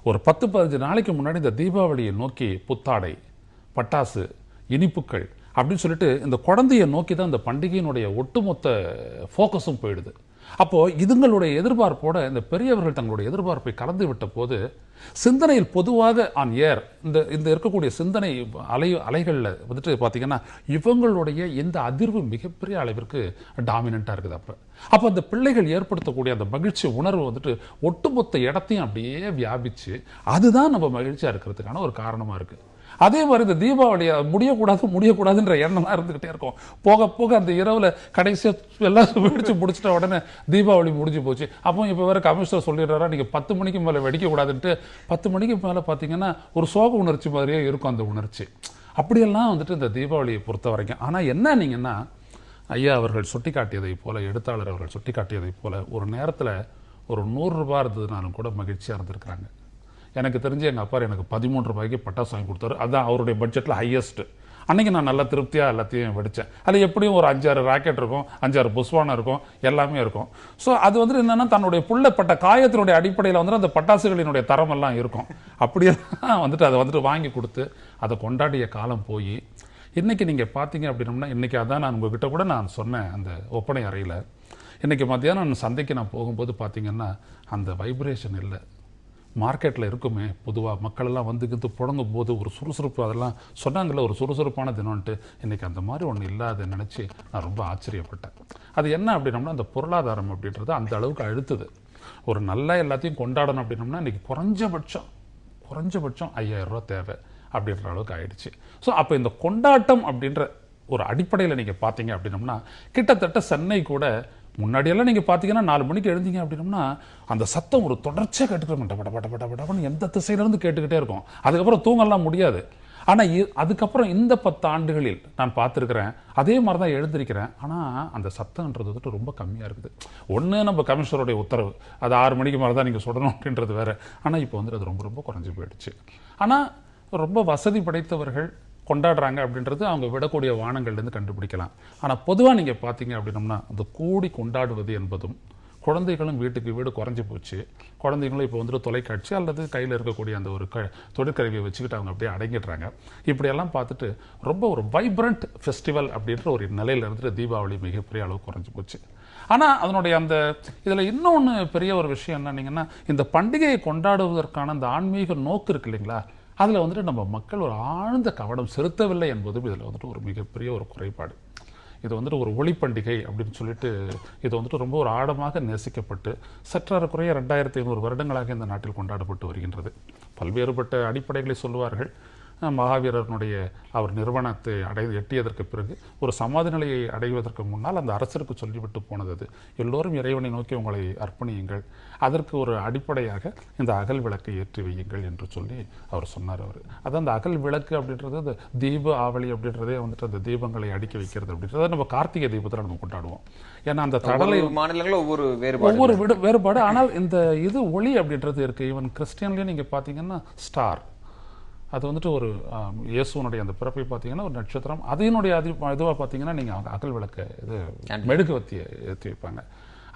ஒரு 10-15 நாளைக்கு முன்னாடி இந்த தீபாவளியை நோக்கி புத்தாடை, பட்டாசு, இனிப்புகள் அப்படின்னு சொல்லிட்டு இந்த குழந்தையை நோக்கி தான் இந்த பண்டிகையினுடைய ஒட்டுமொத்த ஃபோக்கஸும் போயிடுது. அப்போது இதுங்களுடைய எதிர்பார்ப்போட இந்த பெரியவர்கள் தங்களுடைய எதிர்பார்ப்பை கலந்து விட்ட போது சிந்தனையில் பொதுவாக ஆன் ஏர் இந்த இருக்கக்கூடிய சிந்தனை அலைகளில் வந்துட்டு பார்த்தீங்கன்னா இவங்களுடைய இந்த அதிர்வு மிகப்பெரிய அளவிற்கு டாமினண்ட்டாக இருக்குது. அப்போ அந்த பிள்ளைகள் ஏற்படுத்தக்கூடிய அந்த மகிழ்ச்சி உணர்வு வந்துட்டு ஒட்டுமொத்த இடத்தையும் அப்படியே வியாபிச்சு அதுதான் நம்ம மகிழ்ச்சியாக இருக்கிறதுக்கான ஒரு காரணமாக இருக்குது. அதே மாதிரி இந்த தீபாவளியை முடியக்கூடாதுன்ற எண்ணம்லாம் இருந்துகிட்டே இருக்கும். போக போக அந்த இரவுல கடைசியாக எல்லாம் வெடிச்சு முடிச்சிட்ட உடனே தீபாவளி முடிஞ்சு போச்சு. அப்போ இப்போ வேற கமிஷனர் சொல்லிடுறாரா, நீங்கள் 10 மணிக்கு மேலே வெடிக்கக்கூடாதுன்ட்டு. 10 மணிக்கு மேலே பார்த்தீங்கன்னா ஒரு சோக உணர்ச்சி மாதிரியே இருக்கும் அந்த உணர்ச்சி. அப்படியெல்லாம் வந்துட்டு இந்த தீபாவளியை பொறுத்த வரைக்கும். ஆனால் என்னன்னீங்கன்னா, ஐயா அவர்கள் சுட்டி காட்டியதை போல, எழுத்தாளர் அவர்கள் சுட்டி காட்டியதை போல, ஒரு நேரத்தில் ஒரு 100 ரூபாய் இருந்ததுனாலும் கூட மகிழ்ச்சியாக இருந்திருக்கிறாங்க. எனக்கு தெரிஞ்சு எங்கள் அப்பா எனக்கு 13 ரூபாய்க்கு பட்டாசு வாங்கி கொடுத்தாரு. அதுதான் அவருடைய பட்ஜெட்டில் ஹையஸ்ட். அன்றைக்கி நான் நல்லா திருப்தியாக எல்லாத்தையும் வெடித்தேன். அதில் எப்படியும் ஒரு 5-6 ராக்கெட் இருக்கும், 5-6 புஸ்வானம் இருக்கும், எல்லாமே இருக்கும். ஸோ அது வந்துட்டு என்னென்னா தன்னுடைய புள்ளப்பட்ட காயத்தினுடைய அடிப்படையில் வந்துட்டு அந்த பட்டாசுகளினுடைய தரம் எல்லாம் இருக்கும். அப்படியெல்லாம் வந்துட்டு அதை வந்துட்டு வாங்கி கொடுத்து அதை கொண்டாடிய காலம் போய் இன்றைக்கி நீங்கள் பார்த்தீங்க அப்படின்னோம்னா, இன்றைக்கி அதான் நான் உங்ககிட்ட கூட நான் சொன்னேன் அந்த ஒப்பனை அறையில். இன்றைக்கி மத்தியானம் சந்தைக்கு நான் போகும்போது பார்த்தீங்கன்னா அந்த வைப்ரேஷன் இல்லை. மார்க்கெட்டில் இருக்குமே பொதுவாக மக்களெல்லாம் வந்துக்கிட்டு புழங்கும் போது ஒரு சுறுசுறுப்பு, அதெல்லாம் சொன்னாங்கல்ல ஒரு சுறுசுறுப்பான தினம்ன்ட்டு, இன்றைக்கி அந்த மாதிரி ஒன்று இல்லாத நினச்சி நான் ரொம்ப ஆச்சரியப்பட்டேன். அது என்ன அப்படின்னோம்னா, அந்த பொருளாதாரம் அப்படின்றது அந்த அளவுக்கு அழுத்துது. ஒரு நல்லா எல்லாத்தையும் கொண்டாடணும் அப்படின்னோம்னா இன்றைக்கி குறைஞ்சபட்சம் 5000 ரூபா தேவை அப்படின்ற அளவுக்கு ஆயிடுச்சு. ஸோ அப்போ இந்த கொண்டாட்டம் அப்படின்ற ஒரு அடிப்படையில் நீங்கள் பார்த்தீங்க அப்படின்னோம்னா கிட்டத்தட்ட சென்னை கூட முன்னாடியெல்லாம் நீங்கள் பார்த்தீங்கன்னா 4 மணிக்கு எழுந்தீங்க அப்படின்னோம்னா அந்த சத்தம் ஒரு தொடர்ச்சியாக கேட்டுக்கிட்டு எந்த திசையிலேருந்து கேட்டுக்கிட்டே இருக்கும். அதுக்கப்புறம் தூங்கலாம் முடியாது. ஆனால் அதுக்கப்புறம் இந்த 10 ஆண்டுகளில் நான் பார்த்துருக்கிறேன், அதே மாதிரி தான் எழுந்திருக்கிறேன். ஆனால் அந்த சத்தம்ன்றது வந்துட்டு ரொம்ப கம்மியாக இருக்குது. ஒன்று நம்ம கமிஷனருடைய உத்தரவு, அது 6 மணிக்கு மேலே தான் நீங்கள் சொல்லணும் அப்படின்றது வேறு. ஆனால் இப்போ வந்துட்டு அது ரொம்ப ரொம்ப குறைஞ்சி போயிடுச்சு. ஆனால் ரொம்ப வசதி படைத்தவர்கள் கொண்டாடுறாங்க அப்படின்றது அவங்க விடக்கூடிய வானங்கள்லேருந்து கண்டுபிடிக்கலாம். ஆனால் பொதுவாக நீங்கள் பார்த்தீங்க அப்படின்னோம்னா அந்த கூடி கொண்டாடுவது என்பதும், குழந்தைகளும் வீட்டுக்கு வீடு குறைஞ்சி போச்சு. குழந்தைங்களும் இப்போ வந்துட்டு தொலைக்காட்சி அல்லது கையில் இருக்கக்கூடிய அந்த ஒரு தொழிற்கருவியை வச்சுக்கிட்டு அவங்க அப்படியே அடங்கிடுறாங்க. இப்படியெல்லாம் பார்த்துட்டு ரொம்ப ஒரு வைப்ரண்ட் ஃபெஸ்டிவல் அப்படின்ற ஒரு நிலையில் இருந்துட்டு தீபாவளி மிகப்பெரிய அளவு குறைஞ்சி போச்சு. ஆனால் அதனுடைய அந்த இதில் இன்னொன்று பெரிய ஒரு விஷயம் என்னன்னீங்கன்னா, இந்த பண்டிகையை கொண்டாடுவதற்கான அந்த ஆன்மீக நோக்கு இருக்கு இல்லைங்களா, அதில் வந்துட்டு நம்ம மக்கள் ஒரு ஆழ்ந்த கவனம் செலுத்தவில்லை என்பதும் இதில் வந்துட்டு ஒரு மிகப்பெரிய ஒரு குறைபாடு. இது வந்துட்டு ஒரு ஒளி பண்டிகை அப்படின்னு சொல்லிட்டு இது வந்துட்டு ரொம்ப ஒரு ஆழமாக நேசிக்கப்பட்டு சற்றக்குறைய 2500 வருடங்களாக இந்த நாட்டில் கொண்டாடப்பட்டு வருகின்றது. பல்வேறுபட்ட அடிப்படைகளை சொல்லுவார்கள். மகாவீரனுடைய அவர் நிறுவனத்தை எட்டியதற்கு பிறகு ஒரு சமாதி நிலையை அடைவதற்கு முன்னால் அந்த அரசருக்கு சொல்லிவிட்டு போனது அது, எல்லோரும் இறைவனை நோக்கி உங்களை அர்ப்பணியுங்கள், அதற்கு ஒரு அடிப்படையாக இந்த அகல் விளக்கை ஏற்றி வையுங்கள் என்று சொல்லி அவர் சொன்னார். அது அந்த அகல் விளக்கு அப்படின்றது அந்த தீப ஆவளி அப்படின்றதே வந்துட்டு அந்த தீபங்களை அடுக்கி வைக்கிறது அப்படின்றத நம்ம கார்த்திகை தீபத்தில் நம்ம கொண்டாடுவோம். ஏன்னா அந்த தடலை மாநிலங்களும் ஒவ்வொரு வேறுபாடு. ஆனால் இந்த இது ஒளி அப்படின்றது இருக்கு. ஈவன் கிறிஸ்டியன்லேயும் நீங்கள் பார்த்தீங்கன்னா ஸ்டார், அது வந்துட்டு ஒரு இயேசுவனுடைய அந்த பிறப்பை பார்த்தீங்கன்னா ஒரு நட்சத்திரம், அதனுடைய இதுவாக பார்த்தீங்கன்னா நீங்கள் அகல் விளக்க இது மெழுகுவத்தியை ஏற்றி வைப்பாங்க.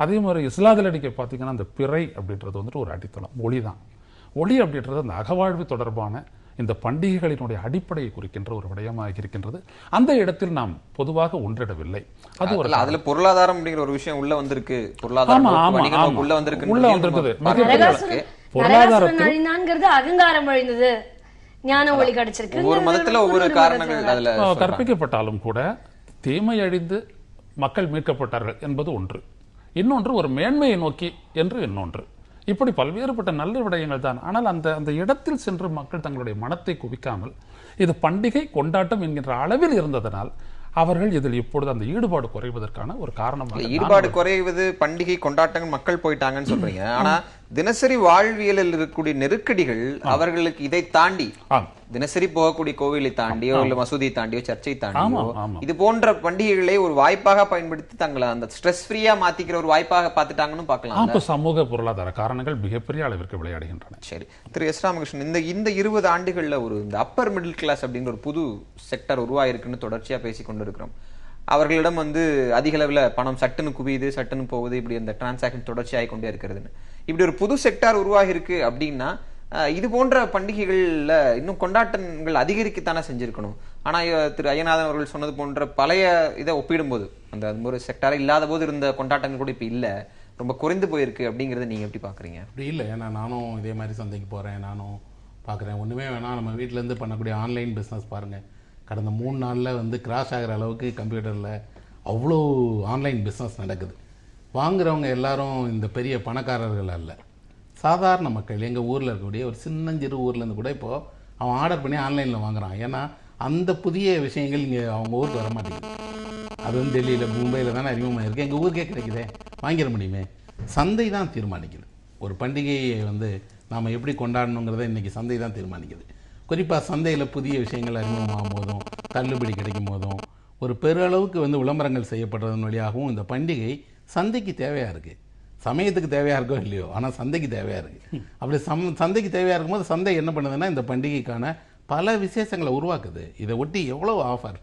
அதே மாதிரி இஸ்லாத்தில் அடிக்க பார்த்தீங்கன்னா அந்த பிறை அப்படின்றது வந்துட்டு ஒரு அடித்தளம், ஒளி தான். ஒளி அப்படின்றது அந்த அகவாழ்வு தொடர்பான இந்த பண்டிகைகளினுடைய அடிப்படையை குறிக்கின்ற ஒரு விடயமாக இருக்கின்றது. அந்த இடத்தில் நாம் பொதுவாக ஒன்றிடவில்லை. அது ஒரு அதுல பொருளாதாரம் அப்படிங்கிற ஒரு விஷயம் உள்ள வந்திருக்கு. பொருளாதாரம் உள்ள வந்திருக்கு. பொருளாதாரத்தில் அழிந்தான்ங்கிறது அகங்காரம் அழிந்தது, ஞான ஒளி கிடைச்சிருக்கு. ஒவ்வொரு மதத்துல ஒவ்வொரு காரணங்கள் அதுல கற்பிக்கப்பட்டாலும் கூட தீமை அழிந்து மக்கள் மீட்கப்பட்டார்கள் என்பது ஒன்று, இன்னொன்று ஒரு மேன்மையை நோக்கி என்று இன்னொன்று. இப்படி பல்வேறுபட்ட நல்ல விடயங்கள் தான். ஆனால் அந்த அந்த இடத்தில் சென்று மக்கள் தங்களுடைய மனத்தை குவிக்காமல் இது பண்டிகை கொண்டாட்டம் என்கின்ற அளவில் இருந்ததனால் அவர்கள் இதில் இப்பொழுது அந்த ஈடுபாடு குறைவதற்கான ஒரு காரணமாக. ஈடுபாடு குறைவது, பண்டிகை கொண்டாட்டங்கள் மக்கள் போயிட்டாங்கன்னு சொல்றீங்க. ஆனா தினசரி வாழ்வியலில் இருக்கக்கூடிய நெருக்கடிகள் அவர்களுக்கு இதை தாண்டி, தினசரி போகக்கூடிய கோவிலை தாண்டியோ இல்ல மசூதியை தாண்டியோ சர்ச்சை தாண்டியோ இது போன்ற பண்டிகைகளை ஒரு வாய்ப்பாக பயன்படுத்தி தங்களை அந்த ஸ்ட்ரெஸ் ஃப்ரீயா மாத்திக்கிற ஒரு வாய்ப்பாக பார்த்துட்டாங்கன்னு பார்க்கலாம். சமூக பொருளாதார காரணங்கள் மிகப்பெரிய அளவிற்கு விளையாடுகின்றன. சரி திரு எஸ் ராமகிருஷ்ணன், இந்த 20 ஆண்டுகள்ல இந்த அப்பர் மிடில் கிளாஸ் அப்படிங்கிற ஒரு புது செக்டர் உருவாயிருக்குன்னு தொடர்ச்சியா பேசி கொண்டு இருக்கிறோம். அவர்களிடம் அதிக அளவில் பணம் சட்டுன்னு குவியுது, சட்டுன்னு போகுது, இப்படி அந்த டிரான்சாக்ஷன் தொடர்ச்சி ஆகிக்கொண்டே இருக்கிறதுன்னு இப்படி ஒரு புது செக்டார் உருவாகி இருக்கு அப்படின்னா இது போன்ற பண்டிகைகள்ல இன்னும் கொண்டாட்டங்கள் அதிகரிக்கத்தானே செஞ்சிருக்கணும். ஆனா திரு ஐயநாதன் அவர்கள் சொன்னது போன்ற பழைய இதை ஒப்பிடும்போது அந்த ஒரு செக்டாரே இல்லாத போது இருந்த கொண்டாட்டங்கள் கூட இப்ப இல்ல, ரொம்ப குறைந்து போயிருக்கு அப்படிங்கறத நீங்க எப்படி பாக்குறீங்க? அப்படி இல்லை, ஏன்னா நானும் இதே மாதிரி சந்தைக்கு போறேன், நானும் பார்க்குறேன். ஒன்றுமே வேணாம், நம்ம வீட்டிலேருந்து பண்ணக்கூடிய ஆன்லைன் பிஸ்னஸ் பாருங்கள். கடந்த 3 நாளில் கிராஷ் ஆகிற அளவுக்கு கம்ப்யூட்டரில் அவ்வளோ ஆன்லைன் பிஸ்னஸ் நடக்குது. வாங்குறவங்க எல்லாரும் இந்த பெரிய பணக்காரர்கள் அல்ல, சாதாரண மக்கள். எங்கள் ஊரில் இருக்கக்கூடிய ஒரு சின்னஞ்சிறு ஊர்லேருந்து கூட இப்போது அவன் ஆர்டர் பண்ணி ஆன்லைனில் வாங்குறான். ஏன்னா அந்த புதிய விஷயங்கள் இங்கே அவங்க ஊருக்கு வர மாட்டேங்குது. அது டெல்லியில் மும்பையில் தானே அறிமுகமாக இருக்குது, எங்கள் ஊருக்கே கிடைக்குதே, வாங்கிட முடியுமே. சந்தை தான் தீர்மானிக்குது ஒரு பண்டிகையை நாம் எப்படி கொண்டாடணுங்கிறத இன்றைக்கி சந்தை தான் தீர்மானிக்குது. குறிப்பாக சந்தையில் புதிய விஷயங்கள் அறிமுகமாகும் போதும், தள்ளுபடி கிடைக்கும் போதும், ஒரு பெருளவுக்கு விளம்பரங்கள் செய்யப்படுறதன் வழியாகவும் இந்த பண்டிகை சந்தைக்கு தேவையாக இருக்குது. சமயத்துக்கு தேவையாக இருக்கோ இல்லையோ, ஆனால் சந்தைக்கு தேவையாக இருக்குது. அப்படி சந்தைக்கு தேவையாக இருக்கும்போது சந்தை என்ன பண்ணுதுன்னா இந்த பண்டிகைக்கான பல விசேஷங்களை உருவாக்குது. இதை ஒட்டி எவ்வளோ ஆஃபர்,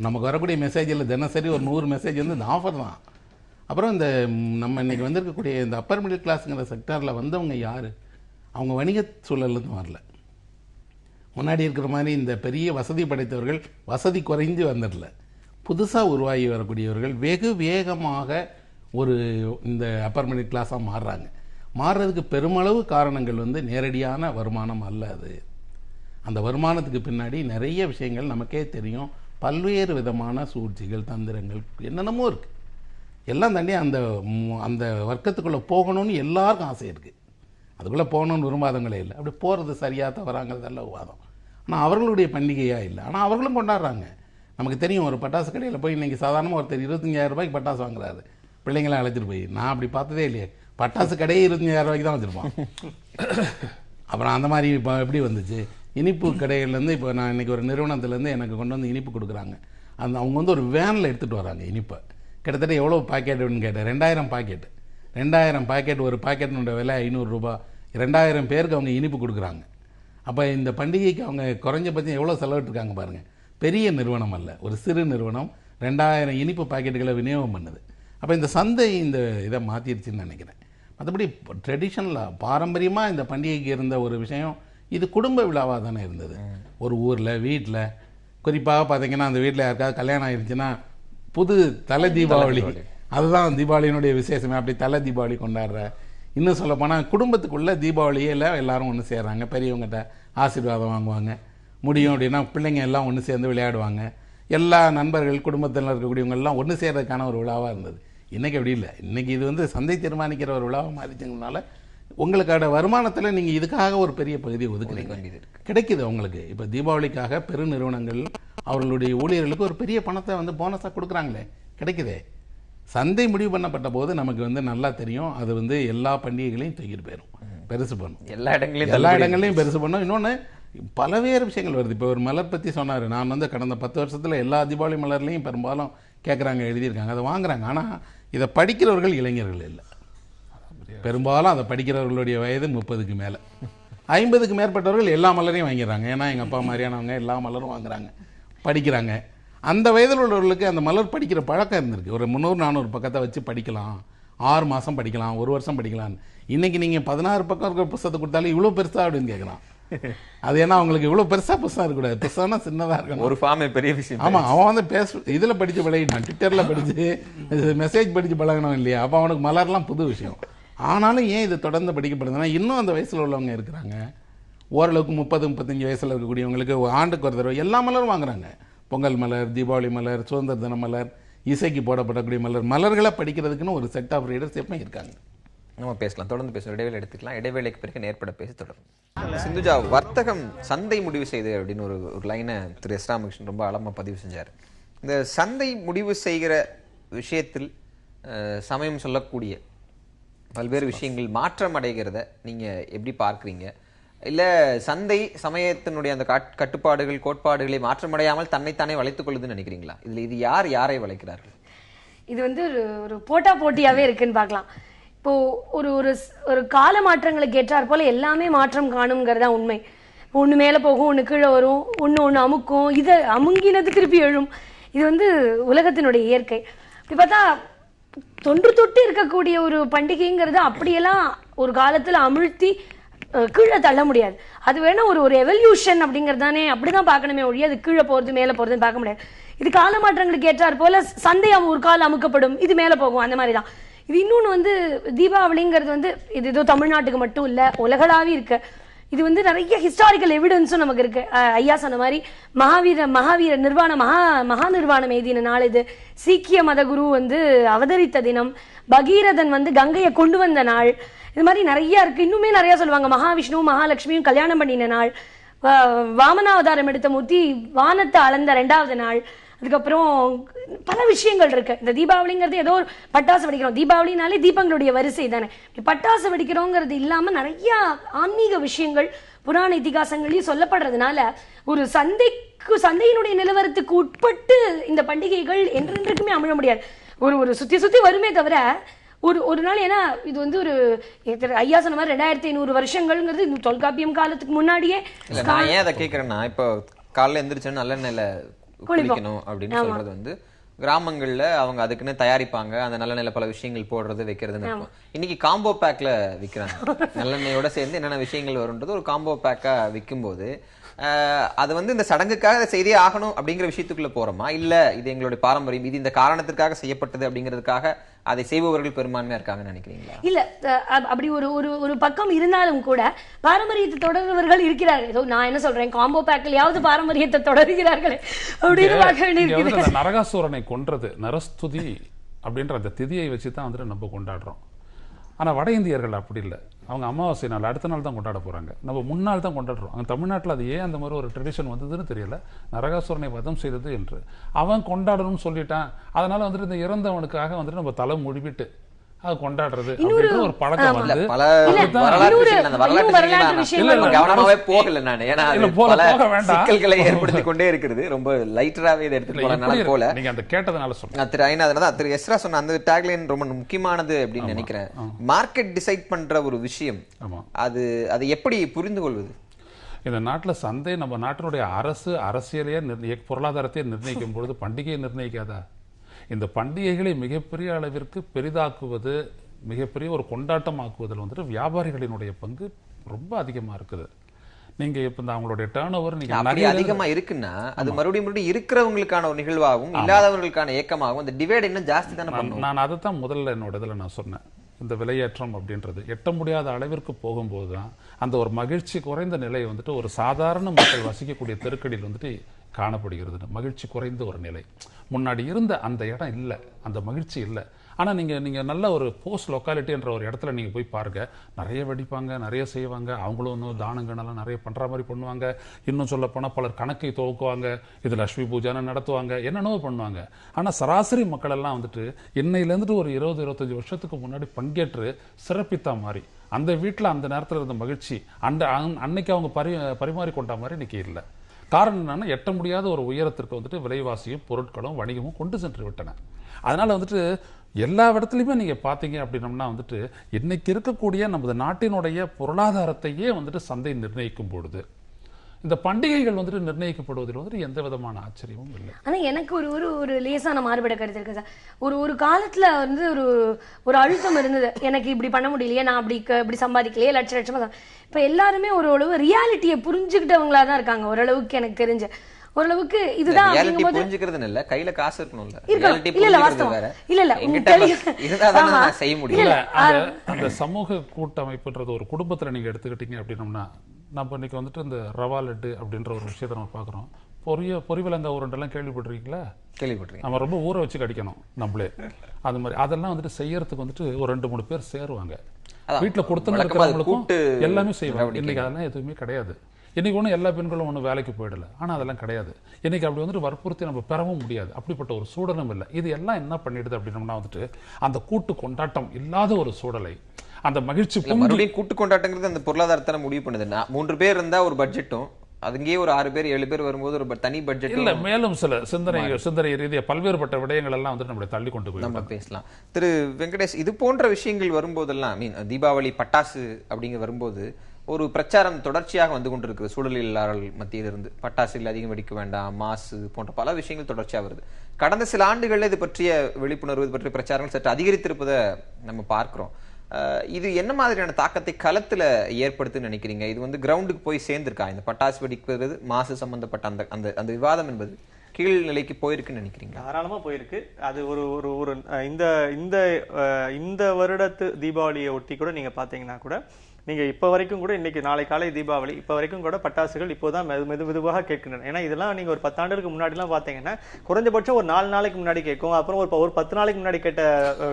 நமக்கு வரக்கூடிய மெசேஜில் தினசரி ஒரு 100 மெசேஜ் இந்த ஆஃபர் தான். அப்புறம் இந்த நம்ம இன்றைக்கி வந்திருக்கக்கூடிய இந்த அப்பர் மிடில் கிளாஸுங்கிற செக்டாரில் வந்தவங்க யார்? அவங்க வணிக சூழல்லேருந்து வரல. முன்னாடி இருக்கிற மாதிரி இந்த பெரிய வசதி படைத்தவர்கள் வசதி குறைஞ்சு வந்துடல. புதுசாக உருவாகி வரக்கூடியவர்கள் வெகு வேகமாக இந்த அப்பர் மிடில் கிளாஸாக மாறுறாங்க. மாறுறதுக்கு பெருமளவு காரணங்கள் நேரடியான வருமானம் அல்ல. அந்த வருமானத்துக்கு பின்னாடி நிறைய விஷயங்கள் நமக்கே தெரியும். பல்வேறு விதமான சூழ்ச்சிகள், தந்திரங்கள், என்னென்னமோ இருக்குது. எல்லாம் தாண்டி அந்த வர்க்கத்துக்குள்ளே போகணும்னு எல்லாருக்கும் ஆசை இருக்குது. அதுக்குள்ளே போகணுன்னு விரும்பாதவங்களே இல்லை. அப்படி போகிறது சரியாக தவறாங்கிறதெல்லாம் விவாதம். ஆனால் அவர்களுடைய பண்டிகையாக இல்லை, ஆனால் அவர்களும் கொண்டாடுறாங்க. நமக்கு தெரியும், ஒரு பட்டாசு கடையில் போய் இன்றைக்கி சாதாரணமாக ஒருத்தர் 25,000 ரூபாய்க்கு பட்டாசு வாங்குறாரு, பிள்ளைங்களாம் அழைச்சிட்டு போய். நான் அப்படி பார்த்ததே இல்லையே, பட்டாசு கடையே 25,000 ரூபாய்க்கு தான் வச்சுருப்பான். அப்புறம் அந்த மாதிரி இப்போ எப்படி வந்துச்சு? இனிப்பு கடைகள்லேருந்து இப்போ நான் இன்றைக்கி ஒரு நிறுவனத்துலேருந்து எனக்கு கொண்டு வந்து இனிப்பு கொடுக்குறாங்க. அவங்க ஒரு வேனில் எடுத்துகிட்டு வராங்க இனிப்பை. கிட்டத்தட்ட எவ்வளோ பாக்கெட்டுன்னு கேட்டேன். 2000 பாக்கெட்டு. 2000 பாக்கெட், ஒரு பாக்கெட்டினோட விலை 500 ரூபா. 2000 பேருக்கு அவங்க இனிப்பு கொடுக்குறாங்க. அப்போ இந்த பண்டிகைக்கு அவங்க குறைஞ்சபட்சம் எவ்வளோ செலவிட்டுருக்காங்க பாருங்கள். பெரிய நிறுவனம் அல்ல, ஒரு சிறு நிறுவனம் 2000 இனிப்பு பாக்கெட்டுகளை விநியோகம் பண்ணுது. அப்போ இந்த சந்தை இந்த இதை மாற்றிடுச்சின்னு நினைக்கிறேன். மற்றபடி ட்ரெடிஷ்னலாக பாரம்பரியமாக இந்த பண்டிகைக்கு இருந்த ஒரு விஷயம், இது குடும்ப விழாவாக தானே இருந்தது. ஒரு ஊரில் வீட்டில் குறிப்பாக பார்த்தீங்கன்னா அந்த வீட்டில் யாருக்காவது கல்யாணம் ஆகிருந்துச்சுன்னா புது தலை தீபாவளி, அதுதான் தீபாவளியினுடைய விசேஷமே. அப்படி தலை தீபாவளி கொண்டாடுற, இன்னும் சொல்லப்போனால் குடும்பத்துக்குள்ளே தீபாவளியில் எல்லாரும் ஒன்று சேர்றாங்க, பெரியவங்ககிட்ட ஆசீர்வாதம் வாங்குவாங்க. முடியும் அப்படின்னா பிள்ளைங்க எல்லாம் ஒன்று சேர்ந்து விளையாடுவாங்க. எல்லா நண்பர்கள் குடும்பத்தில் இருக்கக்கூடியவங்கெல்லாம் ஒன்று சேர்றதுக்கான ஒரு விழாவாக இருந்தது. இன்றைக்கி அப்படி இல்லை. இன்றைக்கி இது சந்தை தீர்மானிக்கிற ஒரு விழாவாக மாறிச்சுங்கனால உங்களுக்கான வருமானத்தில் நீங்கள் இதுக்காக ஒரு பெரிய பகுதியை ஒதுக்குறீங்க, கிடைக்குது உங்களுக்கு. இப்போ தீபாவளிக்காக பெரு நிறுவனங்கள் அவர்களுடைய ஊழியர்களுக்கு ஒரு பெரிய பணத்தை போனஸாக கொடுக்குறாங்களே, கிடைக்குதே. சந்தை முடிவு பண்ணப்பட்ட போது நமக்கு நல்லா தெரியும், அது எல்லா பண்டிகைகளையும் தூக்கிட்டு போயிடும், பெருசு பண்ணும். எல்லா இடங்களையும் பெருசு பண்ணும். இன்னொன்று பலவேறு விஷயங்கள் வருது. இப்போ ஒரு மலர் பற்றி சொன்னார். நான் கடந்த 10 வருஷத்தில் எல்லா தீபாவளி மலர்லையும் பெரும்பாலும் கேட்குறாங்க, எழுதியிருக்காங்க, அதை வாங்குறாங்க. ஆனால் இதை படிக்கிறவர்கள் இளைஞர்கள் இல்லை. பெரும்பாலும் அதை படிக்கிறவர்களுடைய வயது 30க்கு மேலே. 50க்கு மேற்பட்டவர்கள் எல்லா மலரையும் வாங்கிடுறாங்க. ஏன்னா எங்கள் அப்பா மாதிரியானவங்க எல்லா மலரும் வாங்குறாங்க, படிக்கிறாங்க. அந்த வயதில் உள்ளவர்களுக்கு அந்த மலர் படிக்கிற பழக்கம் இருந்திருக்கு. ஒரு 300-400 பக்கத்தை வச்சு படிக்கலாம், 6 மாதம் படிக்கலாம், 1 வருஷம் படிக்கலான்னு. இன்றைக்கி நீங்கள் 16 பக்கம் இருக்கிற புத்தகத்தை கொடுத்தாலும் இவ்வளோ பெருசாக அப்படின்னு கேட்கலாம். அது ஏன்னா அவங்களுக்கு இவ்வளோ பெருசாக புத்தகம் இருக்கக்கூடாது, புத்தகம்னா சின்னதாக இருக்கணும். ஒரு ஃபார்மே பெரிய விஷயம். ஆமாம், அவன் இதில் படித்து பழகினான், ட்விட்டரில் படித்து மெசேஜ் படித்து பழகணும் இல்லையா? அப்போ அவனுக்கு மலர்லாம் புது விஷயம். ஆனாலும் ஏன் இது தொடர்ந்து படிக்கப்படுதுன்னா இன்னும் அந்த வயசில் உள்ளவங்க இருக்கிறாங்க. ஓரளவுக்கு 30-35 வயசில் இருக்கக்கூடியவங்களுக்கு ஆண்டுக்கு ஒரு தடவை எல்லா மலரும் வாங்குறாங்க. பொங்கல் மலர், தீபாவளி மலர், சுதந்திர தின மலர், இசைக்கு போடப்படக்கூடிய மலர்களை படிக்கிறதுக்குன்னு ஒரு செட் ஆஃப் ரீடர்ஸ் எப்பவும் இருக்காங்க. நம்ம பேசலாம், தொடர்ந்து பேசலாம். இடைவேளை எடுத்துக்கலாம். இடைவேளைக்கு பிறகு நேர்பட பேசி தொடரும். சிந்துஜா, வர்த்தகம் சந்தை முடிவு செய்து அப்படின்னு ஒரு லைனை திரு எஸ் ராமகிருஷ்ணன் ரொம்ப ஆழமா பதிவு செஞ்சார். இந்த சந்தை முடிவு செய்கிற விஷயத்தில் சமயம் சொல்லக்கூடிய பல்வேறு விஷயங்கள் மாற்றம் அடைகிறத நீங்க எப்படி பார்க்குறீங்க? இல்ல சந்தை சமயத்தினுடைய அந்த கட்டுப்பாடுகள் கோட்பாடுகளை மாற்றமடையாமல் தன்னைத்தானே வளைத்துக் கொள்ளுதுன்னு நினைக்கிறீங்களா? இது யார் யாரை வளைக்கிறார்கள்? இது வந்து ஒரு போட்டியாவே இருக்குன்னு பார்க்கலாம். இப்போ ஒரு ஒரு கால மாற்றங்களுக்கு ஏற்றாற் போல எல்லாமே மாற்றம் காணுங்கிறதா உண்மை. ஒண்ணு மேல போகும், ஒண்ணு கீழே வரும், ஒண்ணு அமுக்கும், இதை அமுங்கினது திருப்பி எழும். இது வந்து உலகத்தினுடைய இயற்கை. இப்படி பார்த்தா தொன்று தொட்டு இருக்கக்கூடிய ஒரு பண்டிகைங்கிறது அப்படியெல்லாம் ஒரு காலத்துல அமிழ்த்தி கீழே தள்ள முடியாது. அது வேணா ஒரு எவல்யூஷன் அப்படிங்கிறது தானே, அப்படிதான் பார்க்கணுமே ஒழிய அது கீழே போறது மேல போறதுன்னு பார்க்க முடியாது. இது கால மாற்றங்களுக்கு ஏற்றாற் போல சந்தை ஒரு காலம் அமுக்கப்படும், இது மேல போகும், அந்த மாதிரிதான். இது இன்னொன்னு வந்து தீபாவளிங்கிறது வந்து இது ஏதோ தமிழ்நாட்டுக்கு மட்டும் இல்ல, உலகளாவி இருக்கு. இது வந்து நிறைய ஹிஸ்டாரிக்கல் எவிடன்ஸும் நமக்கு இருக்கு. ஐயா சொன்ன மாதிரி மகாவீர மகா நிர்வாணம் எழுதின நாள் இது. சீக்கிய மத குரு வந்து அவதரித்த தினம், பகீரதன் வந்து கங்கையை கொண்டு வந்த நாள். இது மாதிரி நிறைய இருக்கு. இன்னுமே நிறைய சொல்லுவாங்க. மகாவிஷ்ணுவும் மகாலட்சுமியும் கல்யாணம் பண்ணின நாள், வாமனாவதாரம் எடுத்த மூர்த்தி வானத்தை அளந்த 2வது நாள். அதுக்கப்புறம் பல விஷயங்கள் இருக்கு. இந்த தீபாவளிங்கிறது ஏதோ ஒரு பட்டாசு வெடிக்கிறோம், தீபாவளினாலே தீபங்களுடைய வரிசை தானே. பட்டாசு வெடிக்கிறோங்கிறது இல்லாம நிறைய ஆன்மீக விஷயங்கள் புராண இதிகாசங்களையும் சொல்லப்படுறதுனால ஒரு சந்தையினுடைய நிலவரத்துக்கு உட்பட்டு இந்த பண்டிகைகள் என்றென்றைக்குமே அமைய முடியாது. ஒரு சுத்தி வருமே தவிர ஒரு நாள். ஏன்னா இது வந்து ஒரு ஐயா சொன்ன மாதிரி 2500 வருஷங்கள்ங்கிறது தொல்காப்பியம் காலத்துக்கு முன்னாடியே. நான் ஏன் அதை கேட்கறேன்னா, இப்போ காலைல எந்திரிச்சோன்னு நல்லெண்ணெயில குளிக்கணும் அப்படின்னு சொல்றது வந்து கிராமங்கள்ல அவங்க அதுக்குன்னு தயாரிப்பாங்க. அந்த நல்லெண்ணெயில பல விஷயங்கள் போடுறது வைக்கிறதுன்னு இருக்கும். இன்னைக்கு காம்போ பேக்ல விற்கிறாங்க. நல்லெண்ணெயோட சேர்ந்து என்னென்ன விஷயங்கள் வரும்ன்றது ஒரு காம்போ பேக்கா விற்கும் போது அது வந்து இந்த சடங்குக்காக அதை செய்தே ஆகணும் அப்படிங்கிற விஷயத்துக்குள்ள போறோமா, இல்ல இது எங்களுடைய பாரம்பரியம், இது இந்த காரணத்திற்காக செய்யப்பட்டது அப்படிங்கிறதுக்காக அதை செய்பவர்கள் பெரும்பான்மையா இருக்காங்கன்னு நினைக்கிறீங்களா? இல்ல, அப்படி ஒரு பக்கம் இருந்தாலும் கூட பாரம்பரியத்தை தொடர்பவர்கள் இருக்கிறார்கள். ஏதோ நான் என்ன சொல்றேன், காம்போ பேக்லயாவது பாரம்பரியத்தை தொடர்கிறார்கள் அப்படின்னு பார்க்க வேண்டியிருக்கிறது. நரகாசுரனை கொன்றது நரஸ்துதி அப்படின்ற அந்த திதியை வச்சுதான் வந்துட்டு நம்ம கொண்டாடுறோம். ஆனா வட இந்தியர்கள் அப்படி இல்லை. அவங்க அமாவாசை நாள் அடுத்த நாள் தான் கொண்டாட போறாங்க, நம்ம முன்னாள் தான் கொண்டாடுறோம். அங்கே தமிழ்நாட்டில் அது ஏன் அந்த மாதிரி ஒரு ட்ரெடிஷன் வந்ததுன்னு தெரியல. நரகாசுரனை வதம் செய்தது என்று அவன் கொண்டாடணும்னு சொல்லிட்டான். அதனால வந்துட்டு இந்த இறந்தவனுக்காக வந்துட்டு நம்ம தலை முழுவிட்டு அது கொண்டாடுறது அப்படின்ற ஒரு பழக்கம் வந்து சிக்கல்களை ஏற்படுத்திக் கொண்டே இருக்கிறது. ரொம்ப லைட்டராவே இதை எடுத்துட்டு போல நீங்க அந்த கேட்டதனால சொல்றேன். திரு எஸ்ரா சொன்ன அந்த டேக்லைன் ரொம்ப முக்கியமானது அப்படின்னு நினைக்கிறேன். மார்க்கெட் டிசைட் பண்ற ஒரு விஷயம், அது எப்படி புரிந்து கொள்வது? இந்த நாட்டில் சந்தை நம்ம நாட்டினுடைய அரசியலையே பொருளாதாரத்தையே நிர்ணயிக்கும் பொழுது பண்டிகையை நிர்ணயிக்காதா? இந்த பண்டிகைகளை மிகப்பெரிய அளவிற்கு பெரிதாக்குவது, மிகப்பெரிய ஒரு கொண்டாட்டமாக்குவதில் வந்துட்டு வியாபாரிகளினுடைய பங்கு ரொம்ப அதிகமா இருக்குது. நீங்க இப்ப அவங்களுடைய டர்ன் ஓவர் நீங்க நிறைய அதிகமா இருக்குன்னா அது மறுபடியும் இருக்கிறவங்களுக்கான ஒரு நிகழ்வாகவும் இல்லாதவர்களுக்கான ஏக்கமாகவும் அந்த டிவைட் இன்னும் ஜாஸ்தி தானே பண்ணும். நான் அதை தான் முதல்ல என்னோட இதில் நான் சொன்னேன். இந்த விலையேற்றம் அப்படின்றது எட்ட முடியாத அளவிற்கு போகும்போது தான் அந்த ஒரு மகிழ்ச்சி குறைந்த நிலை வந்துட்டு ஒரு சாதாரண மக்கள் வசிக்கக்கூடிய தெருக்கடியில் வந்துட்டு காணப்படுகிறது. மகிழ்ச்சி குறைந்த ஒரு நிலை. முன்னாடி இருந்த அந்த இடம் இல்லை, அந்த மகிழ்ச்சி இல்லை. ஆனால் நீங்கள் நல்ல ஒரு போஸ்ட் லொக்காலிட்டி என்ற ஒரு இடத்துல நீங்கள் போய் பாருங்கள், நிறைய வெடிப்பாங்க, நிறைய செய்வாங்க. அவங்களும் இன்னும் தானங்கள்லாம் நிறைய பண்ணுற மாதிரி பண்ணுவாங்க. இன்னும் சொல்லப்போனால் பலர் கணக்கை துவக்குவாங்க, இது லட்சுமி பூஜைன்னு நடத்துவாங்க, என்னென்னவோ பண்ணுவாங்க. ஆனால் சராசரி மக்கள் எல்லாம் வந்துட்டு இன்னையிலேருந்துட்டு ஒரு 20-25 வருஷத்துக்கு முன்னாடி பங்கேற்று சிறப்பித்தா மாதிரி அந்த வீட்டில் அந்த நேரத்தில் இருந்த மகிழ்ச்சி அன்னைக்கு அவங்க பரிமாறி கொண்ட மாதிரி இன்னைக்கு இல்லை. காரணம் என்னன்னா, எட்ட முடியாத ஒரு உயரத்திற்கு வந்துட்டு விலைவாசியும் பொருட்களும் வணிகமும் கொண்டு சென்று விட்டன. அதனால வந்துட்டு எல்லா இடத்துலையுமே நீங்க பாத்தீங்க அப்படின்னம்னா வந்துட்டு இன்னைக்கு இருக்கக்கூடிய நமது நாட்டினுடைய பொருளாதாரத்தையே வந்துட்டு சந்தை நிர்ணயிக்கும் பொழுது இந்த பண்டிகைகள் வந்துட்டு நிர்ணயிக்கப்படுவதில் வந்துட்டு எந்த விதமான ஆச்சரியமும் இல்லை. ஆனா எனக்கு ஒரு லேசான மாறுபட கருத்து இருக்கு சார். ஒரு காலத்துல வந்து ஒரு அழுத்தம் இருந்தது, எனக்கு இப்படி பண்ண முடியலையே, நான் இப்படி சம்பாதிக்கலையே, லட்சமா. இப்ப எல்லாருமே ஓரளவு ரியாலிட்டியை புரிஞ்சுக்கிட்டவங்களா தான் இருக்காங்க ஓரளவுக்கு எனக்கு தெரிஞ்சு. ஓரளவுக்கு இதுதான் ரியாலிட்டி அப்படிங்கும்போது புரிஞ்சுக்கிறது இல்ல, கையில காசு இருக்கணும்ல. இருக்கணும். ரியாலிட்டி இல்ல இல்ல புரிஞ்சுக்கிறது வாஸ்தவம். வேற. இல்ல என்கிட்ட இருந்தா தான் நான் செய்ய முடியும். இல்ல அந்த சமூக கூட்டமைப்புன்றது ஒரு குடும்பத்துல நீங்க எடுத்துக்கிட்டீங்க அப்படின்னோம்னா, நம்ம இன்னைக்கு வந்துட்டு இந்த ரவா லட்டு அப்படின்ற ஒரு விஷயத்தை நம்ம பாக்குறோம். பொரிவிலங்காய் உருண்டெல்லாம் கேள்விப்பட்டிருக்கீங்களா? கேள்விப்பட்டிருக்கேன். நம்ம ரொம்ப ஊற வச்சு கடிக்கணும் நம்மளே. அது மாதிரி அதெல்லாம் வந்துட்டு செய்யறதுக்கு வந்துட்டு ஒரு 2-3 பேர் சேருவாங்க. வீட்டுல கொடுத்தன இருக்கிறவங்களுக்கும் எல்லாமே செய்வாங்க. இன்னைக்கு அதெல்லாம் எதுவுமே கிடையாது. இன்னைக்கு ஒன்றும் எல்லா பெண்களும் ஒன்றும் வேலைக்கு போயிடல. ஆனால் அதெல்லாம் கிடையாது. இன்னைக்கு அப்படி வந்துட்டு வற்புறுத்தி நம்ம பெறவும் முடியாது. அப்படிப்பட்ட ஒரு சூழலும் இல்லை. இது எல்லாம் என்ன பண்ணிடுது அப்படின்னோம்னா வந்துட்டு அந்த கூட்டு கொண்டாட்டம் இல்லாத ஒரு சூழலை, அந்த மகிழ்ச்சி மறுபடியும் கூட்டு கொண்டாட்டங்கிறது அந்த பொருளாதாரத்தை முடிவு பண்ணுது. 3 பேர் இருந்தா ஒரு பட்ஜெட்டும், அதுங்கேயே ஒரு 6 பேர் 7 பேர் வரும்போது ஒரு தனி பட்ஜெட் இல்ல. மேலும் சில சிந்தனை ரீதியாக பல்வேறுபட்ட விடயங்கள் எல்லாம் வந்துட்டு நம்மளை தள்ளி கொண்டு போய் நம்ம பேசலாம். திரு வெங்கடேஷ், இது போன்ற விஷயங்கள் வரும்போதெல்லாம் தீபாவளி பட்டாசு அப்படிங்க வரும்போது ஒரு பிரச்சாரம் தொடர்ச்சியாக வந்து கொண்டிருக்கிற சூழலியலாளர்கள் மத்தியிலிருந்து பட்டாசுகள் அதிகம் வெடிக்க வேண்டாம், மாசு போன்ற பல விஷயங்கள் தொடர்ச்சியாக வருது. கடந்த சில ஆண்டுகளில் இது பற்றிய விழிப்புணர்வு, இது பற்றிய பிரச்சாரங்கள் சற்று அதிகரித்திருப்பதை நம்ம பார்க்கிறோம். இது என்ன மாதிரியான தாக்கத்தை களத்துல ஏற்படுத்துன்னு நினைக்கிறீங்க? இது வந்து கிரவுண்டுக்கு போய் சேர்ந்திருக்கா? இந்த பட்டாசு வெடிக்கிறது, மாசு சம்பந்தப்பட்ட அந்த அந்த அந்த விவாதம் என்பது கீழ் நிலைக்கு போயிருக்குன்னு நினைக்கிறீங்களா? தாராளமா போயிருக்கு. அது ஒரு ஒரு ஒரு இந்த இந்த இந்த வருடத்து தீபாவளியை ஒட்டி கூட நீங்க பாத்தீங்கன்னா கூட, நீங்க இப்ப வரைக்கும் கூட இன்னைக்கு நாளை காலை தீபாவளி, இப்ப வரைக்கும் கூட பட்டாசுகள் இப்போதான் மெதுவாக கேட்கின்றன. ஏன்னா இதெல்லாம் நீங்க ஒரு 10 ஆண்டுகளுக்கு முன்னாடி எல்லாம் பாத்தீங்கன்னா குறைஞ்சபட்சம் ஒரு 4 நாளைக்கு முன்னாடி கேட்கும். அப்புறம் ஒரு 10 நாளைக்கு முன்னாடி கேட்ட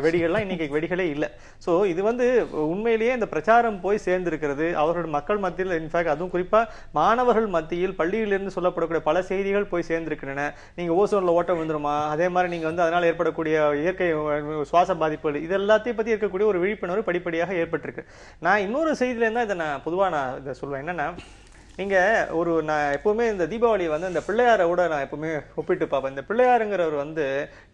வெடிகள்லாம் இன்னைக்கு வெடிகளே இல்லை. சோ இது வந்து உண்மையிலேயே இந்த பிரச்சாரம் போய் சேர்ந்திருக்கிறது அவர்களோட மக்கள் மத்தியில். இன்ஃபேக்ட் அதுவும் குறிப்பா மாணவர்கள் மத்தியில் பள்ளியிலிருந்து சொல்லப்படக்கூடிய பல செய்திகள் போய் சேர்ந்திருக்கின்றன. நீங்க ஓசோன்ல ஓட்டம் விழுந்துருமா, அதே மாதிரி நீங்க வந்து அதனால ஏற்படக்கூடிய இயற்கை சுவாச பாதிப்புகள், இது எல்லாத்தையும் பத்தி இருக்கக்கூடிய ஒரு விழிப்புணர்வு படிப்படியாக ஏற்பட்டிருக்கு. நான் இன்னொரு செய்தியில இருந்தா இதை நான் பொதுவா இதை சொல்லுவேன். என்னன்னா, நீங்க நான் எப்பவுமே இந்த தீபாவளியை வந்து இந்த பிள்ளையாரோட நான் எப்பவுமே ஒப்பிட்டு பார்ப்பேன். இந்த பிள்ளையாருங்கிறவர் வந்து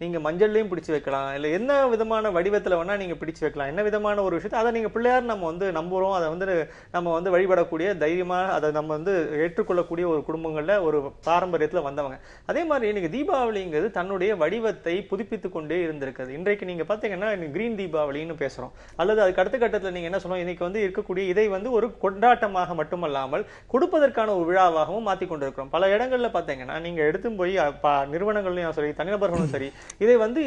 நீங்க மஞ்சள்லையும் பிடிச்சு வைக்கலாம், இல்ல என்ன விதமான வடிவத்துல வேணா நீங்க பிடிச்சு வைக்கலாம். என்ன விதமான ஒரு விஷயத்தை அதை நீங்க பிள்ளையார் நம்ம வந்து நம்புறோம், அதை வந்து நம்ம வந்து வழிபடக்கூடிய தைரியமா அதை நம்ம வந்து ஏற்றுக்கொள்ளக்கூடிய ஒரு குடும்பங்கள்ல ஒரு பாரம்பரியத்துல வந்தவங்க. அதே மாதிரி நீங்க தீபாவளிங்கிறது தன்னுடைய வடிவத்தை புதுப்பித்துக் கொண்டே இருந்திருக்கிறது. இன்றைக்கு நீங்க பாத்தீங்கன்னா கிரீன் தீபாவளின்னு பேசுறோம், அல்லது அதுக்கு அடுத்த கட்டத்துல நீங்க என்ன சொல்லுவோம், இன்னைக்கு வந்து இருக்கக்கூடிய இதை வந்து ஒரு கொண்டாட்டமாக மட்டுமல்லாமல் கொடுப்பதற்கான ஒரு விழாவாகவும் மாற்றிக் கொண்டிருக்கிறோம். பல இடங்கள்ல பாத்தீங்கன்னா நீங்க எடுத்து போய் நிறுவனங்களையும் சரி, தனிநபர்களும் சரி, இதை வந்து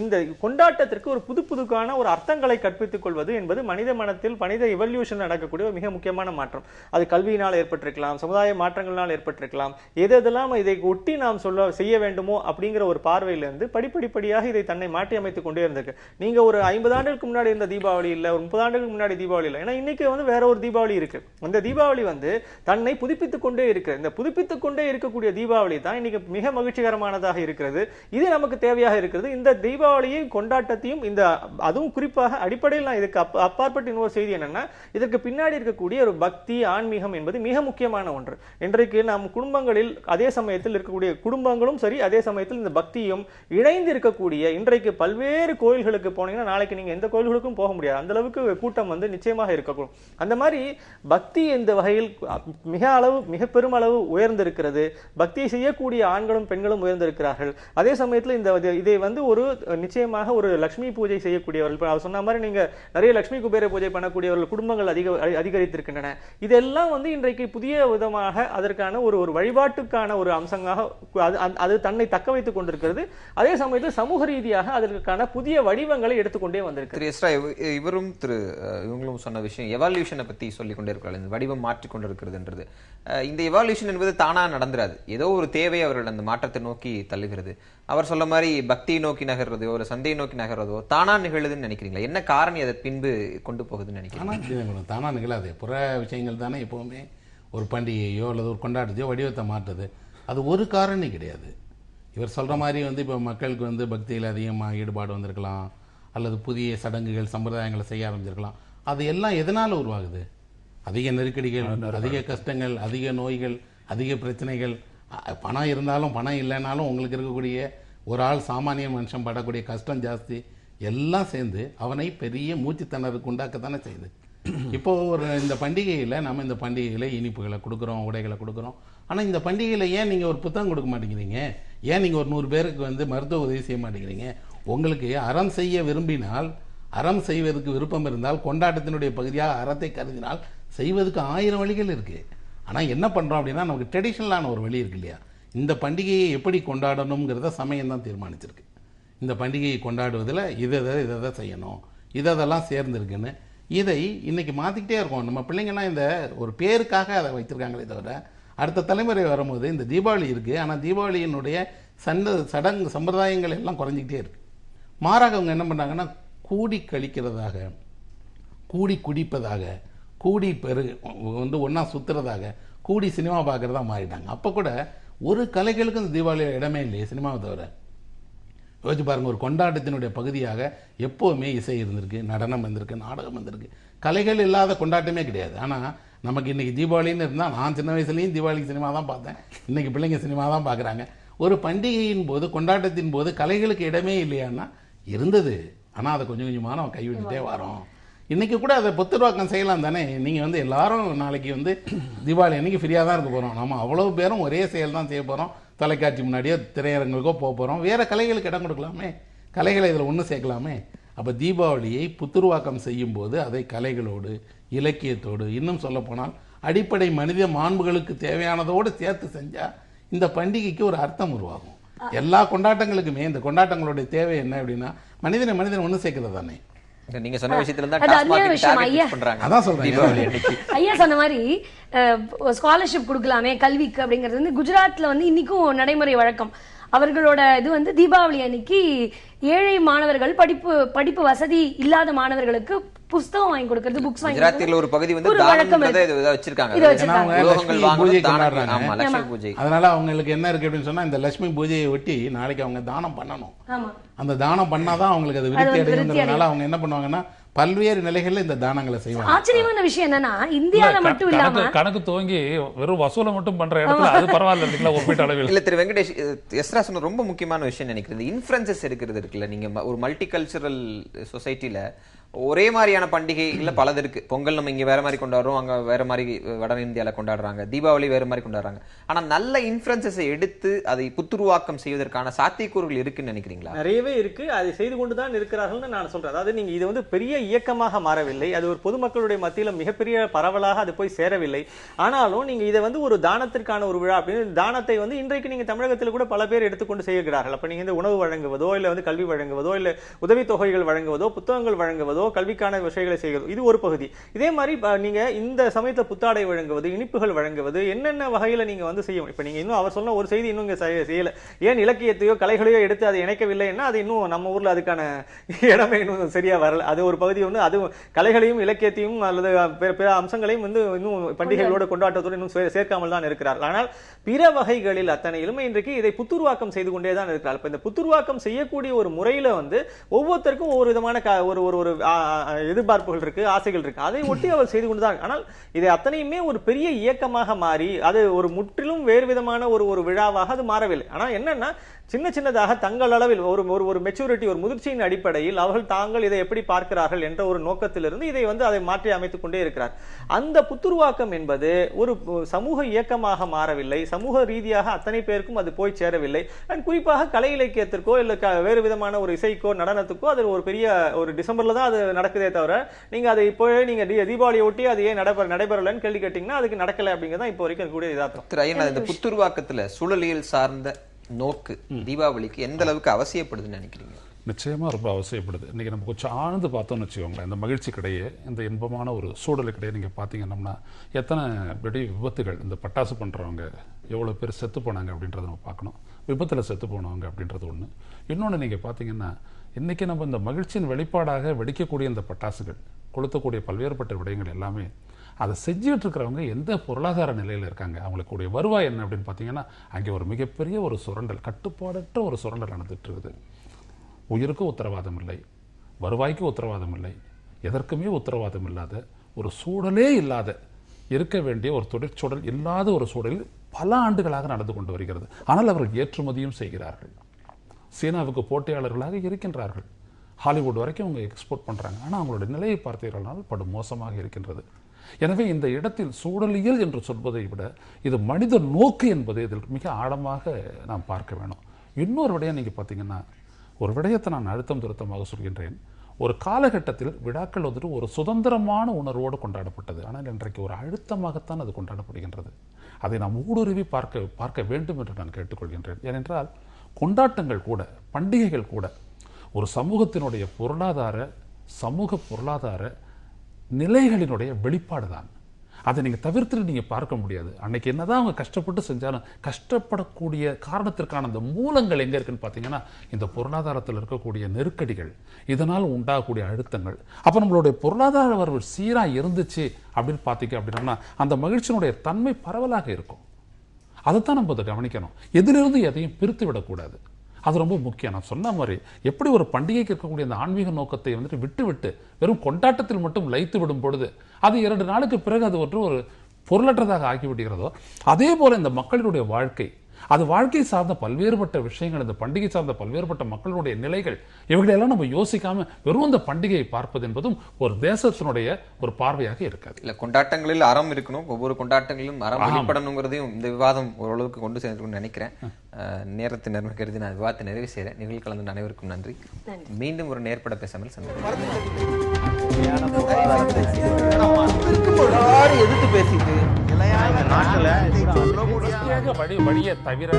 இந்த கொண்டாட்டத்திற்கு ஒரு புதுக்கான ஒரு அர்த்தங்களை கற்பித்துக் கொள்வது என்பது மனித மனத்தில் மனித எவல்யூஷன் நடக்கக்கூடிய ஒரு மிக முக்கியமான மாற்றம். அது கல்வியினால் ஏற்பட்டிருக்கலாம், சமுதாய மாற்றங்களால் ஏற்பட்டிருக்கலாம். எதெல்லாம் இதை ஒட்டி நாம் செய்ய வேண்டுமோ அப்படிங்கிற ஒரு பார்வையிலிருந்து படிப்படியாக இதை தன்னை மாற்றி அமைத்துக் கொண்டே இருந்திருக்கு. நீங்க ஒரு 50 ஆண்டுகளுக்கு முன்னாடி இருந்த தீபாவளி இல்ல, ஒரு 30 ஆண்டுகளுக்கு முன்னாடி தீபாவளி இல்லை. ஏன்னா இன்னைக்கு வந்து வேற ஒரு தீபாவளி இருக்கு. அந்த தீபாவளி வந்து தன்னை புதுப்பித்துக் கொண்டே இருக்கு. இந்த புதுப்பித்துக் கொண்டே இருக்கக்கூடிய தீபாவளி தான் இன்னைக்கு மிக மகிழ்ச்சிகரமானதாக இருக்கிறது. இது நமக்கு தேவையாக இருக்கிறது. இந்த தீபாவளியை கொண்டாட்டத்தையும் இந்த அதுவும் குறிப்பாக அடிப்படையில் நான் இதுக்கு அப்பாற்பட்ட இன்னொரு செய்தி என்னன்னா, இதற்கு பின்னாடி இருக்கக்கூடிய ஒரு பக்தி, ஆன்மீகம் என்பது மிக முக்கியமான ஒன்று. இன்றைக்கு நம் குடும்பங்களில் அதே சமயத்தில் இருக்கக்கூடிய குடும்பங்களும் சரி, அதே சமயத்தில் இந்த பக்தியும் இணைந்து இருக்கக்கூடிய, இன்றைக்கு பல்வேறு கோயில்களுக்கு போனீங்கன்னா நாளைக்கு நீங்க எந்த கோயில்களுக்கும் போக முடியாது, அந்த அளவுக்கு கூட்டம் வந்து நிச்சயமாக இருக்கக்கூடும். அந்த மாதிரி பக்தி இந்த வகையில் மிக பெருமளவு உயர்ந்திருக்கிறது. பக்தியை செய்யக்கூடிய ஆண்களும் பெண்களும் உயர்ந்திருக்கிறார்கள். அதே சமயத்தில் இதை வந்து ஒரு நிச்சயமாக ஒரு லட்சுமி பூஜை செய்யக்கூடியவர்கள், அவர் சொன்ன மாதிரி நீங்க நிறைய லட்சுமி குபேர பூஜை பண்ணக்கூடியவர்கள் குடும்பங்கள் அதிகரித்திருக்கின்றன. இதெல்லாம் வந்து இன்றைக்கு புதிய விதமாக அதற்கான ஒரு வழிபாட்டுக்கான ஒரு அம்சமாக அது தன்னை தக்க வைத்துக் கொண்டிருக்கிறது. அதே சமயத்தில் சமூக ரீதியாக அதற்கான புதிய வடிவங்களை எடுத்துக்கொண்டே வந்திருக்கு. இவங்களும் சொன்ன விஷயம் எவால்யூஷனை பத்தி சொல்லிக் கொண்டே இருக்கிறார்கள். இந்த வடிவம் மாற்றிக் கொண்டிருக்கிறது. இந்த எவால்யூஷன் என்பது தானா நடந்துராது. ஏதோ ஒரு தேவை அவர்கள் அந்த மாற்றத்தை நோக்கி தள்ளுகிறது. அவர் சொல்ல மாதிரி பக்தியை நோக்கி நகர்றதோ ஒரு சந்தையை நோக்கி நகர்றதோ தானா நிகழுதுன்னு நினைக்கிறீங்களா? என்ன காரணம் அதை பின்பு கொண்டு போகுதுன்னு நினைக்கிறீங்க? தானா நிகழாது. புற விஷயங்கள் தானே எப்பவுமே ஒரு பண்டிகையோ அல்லது ஒரு கொண்டாட்டத்தையோ வடிவத்தை மாற்றுது. அது ஒரு காரணம் கிடையாது. இவர் சொல்ற மாதிரி வந்து இப்போ மக்களுக்கு வந்து பக்தியில் அதிகமாக ஈடுபாடு வந்திருக்கலாம், அல்லது புதிய சடங்குகள் சம்பிரதாயங்களை செய்ய ஆரம்பிச்சிருக்கலாம். அது எல்லாம் எதனால உருவாகுது? அதிக நெருக்கடிகள், அதிக கஷ்டங்கள், அதிக நோய்கள், அதிக பிரச்சனைகள். பணம் இருந்தாலும் பணம் இல்லைனாலும் உங்களுக்கு இருக்கக்கூடிய ஒரு ஆள் சாமானிய மனுஷன் படக்கூடிய கஷ்டம் ஜாஸ்தி. எல்லாம் சேர்ந்து அவனை பெரிய மூச்சு திணறலுக்கு உண்டாக்கத்தானே செய்யுது. இப்போ இந்த பண்டிகையில் நம்ம இந்த பண்டிகையில் இனிப்புகளை கொடுக்குறோம், உடைகளை கொடுக்குறோம். ஆனால் இந்த பண்டிகையில் ஏன் நீங்கள் ஒரு புத்தகம் கொடுக்க மாட்டேங்கிறீங்க? ஏன் நீங்கள் ஒரு 100 பேருக்கு வந்து மருத்துவ உதவி செய்ய மாட்டேங்கிறீங்க? உங்களுக்கு அறம் செய்ய விரும்பினால், அறம் செய்வதற்கு விருப்பம் இருந்தால், கொண்டாட்டத்தினுடைய பகுதியாக அறத்தை கருதினால் செய்வதற்கு 1000 வழிகள் இருக்கு. ஆனால் என்ன பண்ணுறோம் அப்படின்னா, நமக்கு ட்ரெடிஷ்னலான ஒரு வழி இருக்கு இல்லையா? இந்த பண்டிகையை எப்படி கொண்டாடணுங்கிறத சமயம் தான் தீர்மானிச்சிருக்கு. இந்த பண்டிகையை கொண்டாடுவதில் இதை செய்யணும், இதெல்லாம் சேர்ந்துருக்குன்னு இதை இன்னைக்கு மாற்றிக்கிட்டே இருக்கோம். நம்ம பிள்ளைங்கள்லாம் இந்த ஒரு பேருக்காக அதை வைத்திருக்காங்களே தவிர அடுத்த தலைமுறை வரும்போது இந்த தீபாவளி இருக்குது, ஆனால் தீபாவளியினுடைய சடங்கு சம்பிரதாயங்கள் எல்லாம் குறைஞ்சிக்கிட்டே இருக்கு. மாறாக அவங்க என்ன பண்ணுறாங்கன்னா கூடி கழிக்கிறதாக, கூடி குடிப்பதாக, கூடி ஒன்றா சுற்றுறதாக, கூடி சினிமா பார்க்குறதா மாறிட்டாங்க. அப்போ கூட ஒரு கலைகளுக்கும் இந்த தீபாவளியில் இடமே இல்லையே சினிமாவை தவிர. யோசிச்சு பாருங்க, ஒரு கொண்டாட்டத்தினுடைய பகுதியாக எப்போவுமே இசை இருந்திருக்கு, நடனம் வந்திருக்கு, நாடகம் வந்திருக்கு. கலைகள் இல்லாத கொண்டாட்டமே கிடையாது. ஆனால் நமக்கு இன்றைக்கி தீபாவளின்னு இருந்தால், நான் சின்ன வயசுலேயும் தீபாவளிக்கு சினிமா தான் பார்த்தேன், இன்றைக்கி பிள்ளைங்க சினிமா தான் பார்க்குறாங்க. ஒரு பண்டிகையின் போது, கொண்டாட்டத்தின் போது கலைகளுக்கு இடமே இல்லையான்னா இருந்தது. ஆனால் அதை கொஞ்சம் கொஞ்சமாக நம்ம கைவிட்டுட்டே வரோம். இன்றைக்கி கூட அதை புத்துருவாக்கம் செய்யலாம் தானே. நீங்கள் எல்லாரும் நாளைக்கு தீபாவளி அன்றைக்கி ஃப்ரீயாக தான் இருக்க போகிறோம். நம்ம அவ்வளோ பேரும் ஒரே செயல் தான் செய்ய போகிறோம். தொலைக்காட்சி முன்னாடியோ திரையரங்குக்கோ போக போகிறோம். வேறு கலைகளுக்கு இடம் கொடுக்கலாமே, கலைகளை இதில் ஒன்று சேர்க்கலாமே. அப்போ தீபாவளியை புத்துருவாக்கம் செய்யும் போது அதை கலைகளோடு, இலக்கியத்தோடு, இன்னும் சொல்லப்போனால் அடிப்படை மனித மாண்புகளுக்கு தேவையானதோடு சேர்த்து செஞ்சால் இந்த பண்டிகைக்கு ஒரு அர்த்தம் உருவாகும். எல்லா கொண்டாட்டங்களுக்குமே இந்த கொண்டாட்டங்களுடைய தேவை என்ன அப்படின்னா மனிதனை ஒன்று சேர்க்கிறது தானே. நீங்க சொன்ன விஷயத்துல அதான் சொல்றேன். ஐயா சொன்ன மாதிரி ஸ்காலர்ஷிப் கொடுக்கலாமே கல்விக்கு அப்படிங்கிறது குஜராத்ல இன்னைக்கும் நடைமுறை வழக்கம். அவர்களோட இது தீபாவளி அன்னைக்கு ஏழை மாணவர்கள், படிப்பு வசதி இல்லாத மாணவர்களுக்கு புஸ்தகம் வாங்கி கொடுக்கிறது, புக்ஸ் வாங்கி கொடுக்கிறது ஒரு பகுதி வச்சிருக்காங்க. அதனால அவங்களுக்கு என்ன இருக்கு அப்படின்னு சொன்னா, இந்த லட்சுமி பூஜையை ஒட்டி நாளைக்கு அவங்க தானம் பண்ணணும். அந்த தானம் பண்ணாதான் அவங்களுக்கு அது விருத்தி அடையுங்கிறதுனால அவங்க என்ன பண்ணுவாங்கன்னா பல்வேறு நிலைகள்ல இந்த தானங்களை செய்வாங்க. ஆச்சரியமான விஷயம் என்னன்னா, இந்தியால மட்டும் இல்லாம கணக்கு துவங்கி வெறும் வசூல மட்டும் பண்ற இடத்துல அது பரவாயில்ல இல்ல ஒப்பிட்ட அளவில். இல்ல திரு வெங்கடேஷ், எஸ்ரா சொன்ன ரொம்ப முக்கியமான விஷயம் நினைக்கிறது இன்ஃப்ளூயன்சஸ் எடுக்கிறது இருக்குல்ல. நீங்க ஒரு மல்டி கல்ச்சரல் சொசைட்டில ஒரே மாதிரியான பண்டிகை இல்ல பலது இருக்கு. பொங்கல் நம்ம இங்க வேற மாதிரி கொண்டாடுறோம், அங்க வேற மாதிரி வட இந்தியால கொண்டாடுறாங்க, தீபாவளி வேற மாதிரி கொண்டாடுறாங்க. ஆனா நல்ல இன்ஃப்ளூயன்சஸை எடுத்து அதை புத்துருவாக்கம் செய்வதற்கான சாத்தியக்கூறுகள் இருக்குன்னு நினைக்கிறீங்களா? நிறையவே இருக்கு. அதை செய்து கொண்டுதான் இருக்கிறார்கள்னு நான் சொல்றேன். அதாவது நீங்க இது பெரிய இயக்கமாக மாறவில்லை, அது ஒரு பொதுமக்களுடைய மத்தியில மிகப்பெரிய பரவலாக அது போய் சேரவில்லை. ஆனாலும் நீங்க இதை ஒரு தானத்திற்கான ஒரு விழா அப்படின்னு தானத்தை இன்றைக்கு நீங்க தமிழகத்தில் கூட பல பேர் எடுத்துக்கொண்டு செய்கிறார்கள். அப்ப நீங்க உணவு வழங்குவதோ இல்ல கல்வி வழங்குவதோ இல்ல உதவி தொகைகள் வழங்குவதோ புத்தகங்கள் வழங்குவதோ கல்விக்கான விஷயங்களை செய்கிறது, இது ஒரு பகுதி. இதே மாதிரி நீங்க இந்த சமயத்தை புத்தாடை வழங்குவது, இனிப்புகள் வழங்குவது, என்னென்ன வகையில நீங்க செய்யும். இப்ப நீங்க இன்னும் அவர் சொன்ன ஒரு செய்தி இன்னும் செய்யல. ஏன் இலக்கியத்தையோ கலைகளையோ எடுத்து அதை இணைக்கவில்லைன்னா அது இன்னும் நம்ம ஊர்ல அதுக்கான இடமே இன்னும் சரியா வரல. அது ஒரு பகுதி அது கலைகளையும் இலக்கியத்தையும் அல்லது பிற அம்சங்களையும் இன்னும் பண்டிகைகளோட கொண்டாட்டத்தோடு இன்னும் சேர்க்காமல் தான் இருக்கிறார். ஆனால் பிற வகைகளில் அத்தனையிலும் இன்றைக்கு இதை புத்துருவாக்கம் செய்து கொண்டே தான் இருக்கிறார். இப்ப இந்த புத்துருவாக்கம் செய்யக்கூடிய ஒரு முறையில ஒவ்வொருத்தருக்கும் ஒவ்வொரு விதமான ஒரு எதிர்பார்ப்புகள் இருக்கு, ஆசைகள் இருக்கு. அதை ஒட்டி அவர் செய்து கொண்டுதான். ஆனால் இதை அத்தனையுமே ஒரு பெரிய இயக்கமாக மாறி அது ஒரு முற்றிலும் வேறு விதமான ஒரு விழாவாக அது மாறவில்லை. ஆனா என்னன்னா சின்னதாக தங்கள் அளவில் ஒரு மெச்சூரிட்டி, ஒரு முதிர்ச்சியின் அடிப்படையில் அவர்கள் தாங்கள் இதை எப்படி பார்க்கிறார்கள் என்ற ஒரு நோக்கத்திலிருந்து இதை அதை மாற்றி அமைத்துக் கொண்டே இருக்கிறார். அந்த புத்துருவாக்கம் என்பது ஒரு சமூக இயக்கமாக மாறவில்லை, சமூக ரீதியாக அத்தனை பேருக்கும் அது போய் சேரவில்லை. அண்ட் குறிப்பாக கலை இலக்கியத்திற்கோ இல்ல வேறு விதமான ஒரு இசைக்கோ நடனத்துக்கோ அது ஒரு பெரிய ஒரு டிசம்பர்ல தான் அது நடக்குதே தவிர நீங்க அதை இப்போ நீங்க தீபாவளியை ஒட்டி அது ஏன் நடைபெறலன்னு கேள்வி கேட்டீங்கன்னா அதுக்கு நடக்கல அப்படிங்கிறதா இப்போ வரைக்கும் இருக்கக்கூடிய இதாகும். இந்த புத்துருவாக்கத்துல சூழலியல் சார்ந்த நோக்கு தீபாவளிக்கு எந்த அளவுக்கு அவசியப்படுதுன்னு நினைக்கிறீங்க? நிச்சயமா ரொம்ப அவசியப்படுது. இன்னைக்கு நம்ம கொஞ்சம் ஆழ்ந்து பார்த்தோம்னு வச்சுக்கோங்களேன், இந்த மகிழ்ச்சிக்கிடையே இந்த இன்பமான ஒரு சூழலுக்கிடையே நீங்க பாத்தீங்கன்னா எத்தனை வெடி விபத்துகள், இந்த பட்டாசு பண்றவங்க எவ்வளவு பேர் செத்து போனாங்க அப்படின்றத நம்ம பார்க்கணும். விபத்துல செத்து போனவங்க அப்படின்றது ஒண்ணு. இன்னொன்னு நீங்க பாத்தீங்கன்னா இன்னைக்கு நம்ம இந்த மகிழ்ச்சியின் வெளிப்பாடாக வெடிக்கக்கூடிய இந்த பட்டாசுகள், கொளுத்தக்கூடிய பல்வேறுபட்ட விடயங்கள் எல்லாமே அதை செஞ்சுட்டு இருக்கிறவங்க எந்த பொருளாதார நிலையில் இருக்காங்க, அவங்களுக்கு கூடிய வருவாய் என்ன அப்படின்னு பார்த்தீங்கன்னா அங்கே ஒரு மிகப்பெரிய ஒரு சுரண்டல், கட்டுப்பாடற்ற ஒரு சுரண்டல் நடந்துட்டு இருக்குது. உயிருக்கும் உத்தரவாதம் இல்லை, வருவாய்க்கு உத்தரவாதம் இல்லை, எதற்குமே உத்தரவாதம் இல்லாத ஒரு சூழலே இல்லாத, இருக்க வேண்டிய ஒரு தொழிற்சூழல் இல்லாத ஒரு சூழலில் பல ஆண்டுகளாக நடந்து கொண்டு வருகிறது. ஆனால் அவர்கள் ஏற்றுமதியும் செய்கிறார்கள், சீனாவுக்கு போட்டியாளர்களாக இருக்கின்றார்கள், ஹாலிவுட் வரைக்கும் அவங்க எக்ஸ்போர்ட் பண்றாங்க. ஆனால் அவங்களுடைய நிலையை பார்த்தீர்களால் படும் மோசமாக இருக்கின்றது. எனவே இந்த இடத்தில் சூழலியல் என்று சொல்வதை விட இது மனித நோக்கு என்பதை இதில் மிக ஆழமாக நாம் பார்க்க வேணும். இன்னொரு விடயம் நீங்க பார்த்தீங்கன்னா, ஒரு விடயத்தை நான் அழுத்தம் திருத்தமாக சொல்கின்றேன். ஒரு காலகட்டத்தில் விழாக்கள் வந்துட்டு ஒரு சுதந்திரமான உணர்வோடு கொண்டாடப்பட்டது. ஆனால் இன்றைக்கு ஒரு அழுத்தமாகத்தான் அது கொண்டாடப்படுகின்றது. அதை நாம் ஊடுருவி பார்க்க வேண்டும் என்று நான் கேட்டுக்கொள்கின்றேன். ஏனென்றால் கொண்டாட்டங்கள் கூட, பண்டிகைகள் கூட ஒரு சமூகத்தினுடைய சமூக பொருளாதார நிலைகளினுடைய வெளிப்பாடு தான். அதை நீங்கள் தவிர்த்துட்டு நீங்கள் பார்க்க முடியாது. அன்னைக்கு என்னதான் அவங்க கஷ்டப்பட்டு செஞ்சாலும் கஷ்டப்படக்கூடிய காரணத்திற்கான அந்த மூலங்கள் எங்கே இருக்குன்னு பார்த்தீங்கன்னா இந்த பொருளாதாரத்தில் இருக்கக்கூடிய நெருக்கடிகள், இதனால் உண்டாகக்கூடிய அழுத்தங்கள். அப்போ நம்மளுடைய பொருளாதார வரவு சீராக இருந்துச்சு அப்படின்னு பார்த்தீங்க அப்படின்னா அந்த மகிழ்ச்சியினுடைய தன்மை பரவலாக இருக்கும். அதைத்தான் நம்ம அதை கவனிக்கணும். எதிலிருந்து எதையும் பிரித்து விடக்கூடாது. அது ரொம்ப முக்கியம். நான் சொன்ன மாதிரி எப்படி ஒரு பண்டிகைக்கு இருக்கக்கூடிய அந்த ஆன்மீக நோக்கத்தை வந்துட்டு விட்டு வெறும் கொண்டாட்டத்தில் மட்டும் லயித்து விடும் பொழுது அது 2 நாளுக்கு பிறகு அது ஒரு பொருளற்றதாக ஆகிவிடுகிறதோ, அதே போல இந்த மக்களுடைய வாழ்க்கை, அது வாழ்க்கை சார்ந்த பல்வேறுபட்ட விஷயங்கள், இந்த பண்டிகை சார்ந்த பல்வேறுபட்ட மக்களுடைய நிலைகள், இவைகளெல்லாம் நம்ம யோசிக்காம வெறும் இந்த பண்டிகையை பார்ப்பது என்பதும் ஒரு தேசத்தினுடைய ஒரு பார்வையாக இருக்காது. இல்ல, கொண்டாட்டங்களில் அறம் இருக்கணும், ஒவ்வொரு கொண்டாட்டங்களிலும் அறம் வெளிப்படணுங்கிறதையும் இந்த விவாதம் ஓரளவுக்கு கொண்டு சேர்ந்து நினைக்கிறேன். நேரத்தை நேர்மை கருதி நான் விவாதத்தை நிறைவு செய்கிறேன். நிகழ்ச்சி கலந்து அனைவருக்கும் நன்றி. மீண்டும் ஒரு நேர்பட பேசாமல் எதிர்த்து பேசிட்டு வழியை தவிர